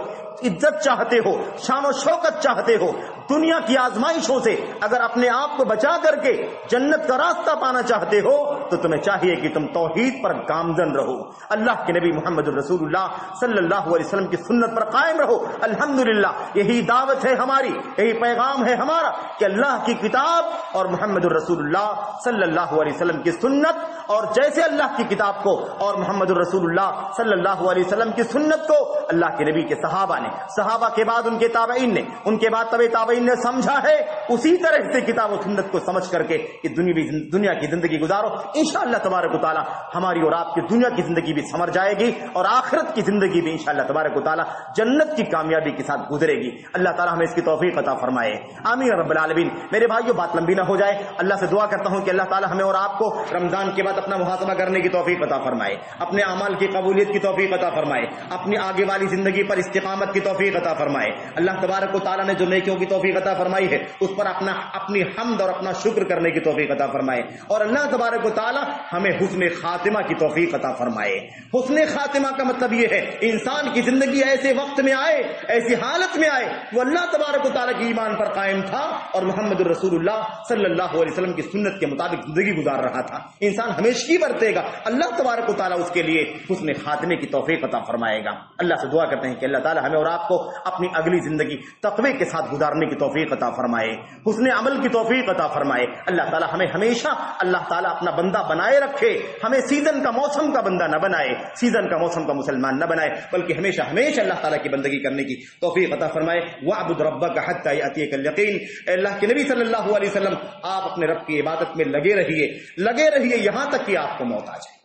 عزت چاہتے ہو, شان و شوکت چاہتے ہو, دنیا کی آزمائشوں سے اگر اپنے آپ کو بچا کر کے جنت کا راستہ پانا چاہتے ہو تو تمہیں چاہیے کہ تم توحید پر گامزن رہو, اللہ کے نبی محمد الرسول اللہ صلی اللہ علیہ وسلم کی سنت پر قائم رہو. الحمدللہ یہی دعوت ہے ہماری, یہی پیغام ہے ہمارا کہ اللہ کی کتاب اور محمد الرسول اللہ صلی اللہ علیہ وسلم کی سنت, اور جیسے اللہ کی کتاب کو اور محمد الرسول اللہ صلی اللہ علیہ وسلم کی سنت کو اللہ کے نبی کے صحابہ نے, صحابہ کے بعد ان کے تابعین نے, ان کے بعد تبع تابعین نے سمجھا ہے, اسی طرح سے کتاب و سنت کو سمجھ کر کے دنیا کی زندگی گزارو. انشاءاللہ تبارک و تعالی ہماری اور آپ کی دنیا کی زندگی بھی سمر جائے گی اور آخرت کی زندگی بھی انشاءاللہ تبارک و تعالی جنت کی کامیابی کے ساتھ گزرے گی. اللہ تعالی ہمیں اس کی توفیق عطا فرمائے, آمین رب العالمین. میرے بھائیو بات لمبی نہ ہو جائے, اللہ سے دعا کرتا ہوں کہ اللہ تعالی ہمیں اور آپ کو رمضان کے بعد اپنا محاسبہ کرنے کی توفیق عطا فرمائے, اپنے اعمال کی قبولیت کی توفیق عطا فرمائے, اپنی آگے والی زندگی پر استقامت کی توفیق عطا فرمائے. اللہ تبارک و تعالی نے جو نیکیوں کی توفیق عطا فرمائی ہے اس پر اپنی حمد اور اپنا شکر کرنے کی توفیق عطا فرمائے, اور اللہ تبارک و تعالی ہمیں حسن خاتمہ کی توفیق عطا فرمائے. حسن خاتمہ کا مطلب یہ ہے انسان کی زندگی ایسے وقت میں آئے, ایسی حالت میں آئے وہ اللہ تبارک و تعالی کی ایمان پر قائم تھا اور محمد الرسول اللہ صلی اللہ علیہ وسلم کی سنت کے مطابق زندگی گزار رہا تھا. انسان ہمیشہ برتے گا, اللہ تبارک و تعالی اس کے لیے حسن خاتمے کی توفیق عطا فرمائے گا. اللہ سے دعا کرتے ہیں کہ اللہ تعالی ہمیں اور آپ کو اپنی اگلی زندگی تقوی کے ساتھ گزارنے کی توفیق عطا فرمائے, حسن عمل کی توفیق عطا فرمائے. اللہ تعالی ہمیں ہمیشہ اللہ تعالی اپنا بندہ بنائے رکھے, ہمیں سیزن کا موسم کا بندہ نہ بنائے, سیزن کا موسم کا مسلمان نہ بنائے, بلکہ ہمیشہ اللہ تعالی کی بندگی کرنے کی توفیق عطا فرمائے. وَاعْبُدْ رَبَّكَ حَتَّى يَأْتِيَكَ الْيَقِينُ. اللہ کے نبی صلی اللہ علیہ وسلم آپ اپنے رب کی عبادت میں لگے رہیے یہاں تک کہ آپ کو موت آ جائے.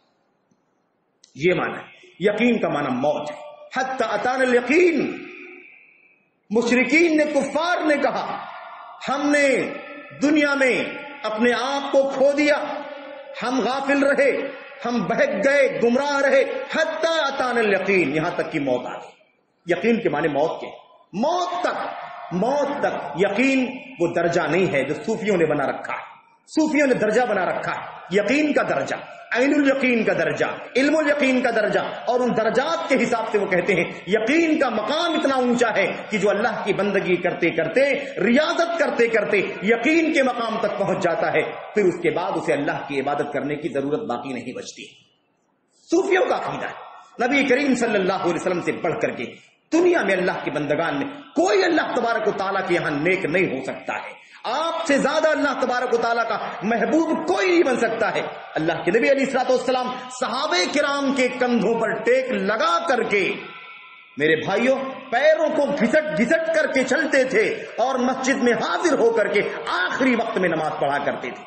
یہ معنی ہے یقین کا معنی موت ہے. حَتَّى أَتَانَا الْيَقِينُ. مشرکین نے, کفار نے کہا ہم نے دنیا میں اپنے آپ کو کھو دیا, ہم غافل رہے, ہم بہک گئے, گمراہ رہے. حتی اتانا الیقین, یہاں تک کہ موت آ گئی. یقین کے معنی موت کے, موت تک یقین وہ درجہ نہیں ہے جو صوفیوں نے بنا رکھا ہے. صوفیوں نے درجہ بنا رکھا ہے یقین کا درجہ, عین الیقین کا درجہ, علم الیقین کا درجہ, اور ان درجات کے حساب سے وہ کہتے ہیں یقین کا مقام اتنا اونچا ہے کہ جو اللہ کی بندگی کرتے کرتے, ریاضت کرتے کرتے یقین کے مقام تک پہنچ جاتا ہے, پھر اس کے بعد اسے اللہ کی عبادت کرنے کی ضرورت باقی نہیں بچتی. صوفیوں کا عقیدہ ہے نبی کریم صلی اللہ علیہ وسلم سے بڑھ کر کے دنیا میں اللہ کے بندگان میں کوئی اللہ تبارک و تعالیٰ کے یہاں نیک نہیں ہو سکتا ہے. آپ سے زیادہ اللہ تبارک و تعالیٰ کا محبوب کوئی نہیں بن سکتا ہے. اللہ کے نبی علیہ الصلوۃ والسلام صحابہ کرام کے کندھوں پر ٹیک لگا کر کے میرے بھائیوں پیروں کو گھسٹ گھسٹ کر کے چلتے تھے اور مسجد میں حاضر ہو کر کے آخری وقت میں نماز پڑھا کرتے تھے۔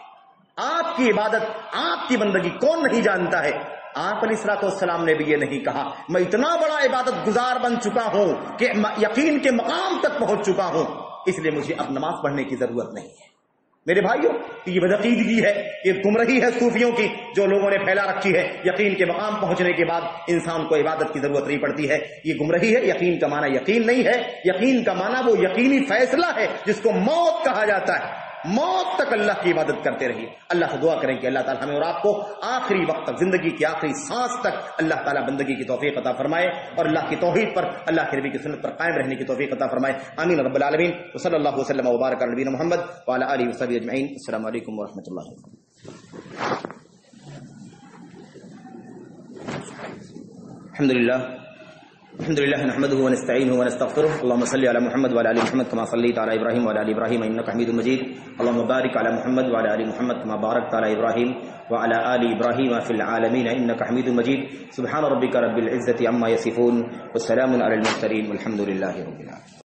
آپ کی عبادت، آپ کی بندگی کون نہیں جانتا ہے؟ آپ علیہ الصلوۃ والسلام نے بھی یہ نہیں کہا میں اتنا بڑا عبادت گزار بن چکا ہوں کہ یقین کے مقام تک پہنچ چکا ہوں، اس لیے مجھے اب نماز پڑھنے کی ضرورت نہیں ہے۔ میرے بھائیوں یہ بدعقیدگی ہے، یہ گمراہی ہے صوفیوں کی جو لوگوں نے پھیلا رکھی ہے۔ یقین کے مقام پہنچنے کے بعد انسان کو عبادت کی ضرورت نہیں پڑتی ہے، یہ گمراہی ہے۔ یقین کا معنی یقین نہیں ہے، یقین کا معنی وہ یقینی فیصلہ ہے جس کو موت کہا جاتا ہے۔ موت تک اللہ کی عبادت کرتے رہیے۔ اللہ سے دعا کریں کہ اللہ تعالیٰ ہمیں اور آپ کو آخری وقت تک، زندگی کی آخری سانس تک اللہ تعالیٰ بندگی کی توفیق عطا فرمائے اور اللہ کی توحید پر، اللہ کے نبی کی سنت پر قائم رہنے کی توفیق عطا فرمائے۔ آمین رب العالمین۔ وصلی اللہ وسلم وبارک علی نبینا محمد وعلی آلہ وصحبہ اجمعین۔ السلام علیکم ورحمۃ اللہ وبرکاتہ۔ الحمد لله نحمده ونستعينه ونستغفره اللهم صل على محمد وعلى ال محمد كما صليت على ابراهيم وعلى ال ابراهيم انك حميد مجيد اللهم بارك على محمد وعلى ال محمد كما باركت على ابراهيم وعلى ال ابراهيم في العالمين انك حميد مجيد سبحان ربك رب العزة عما يصفون والسلام على المرسلين والحمد لله رب العالمين۔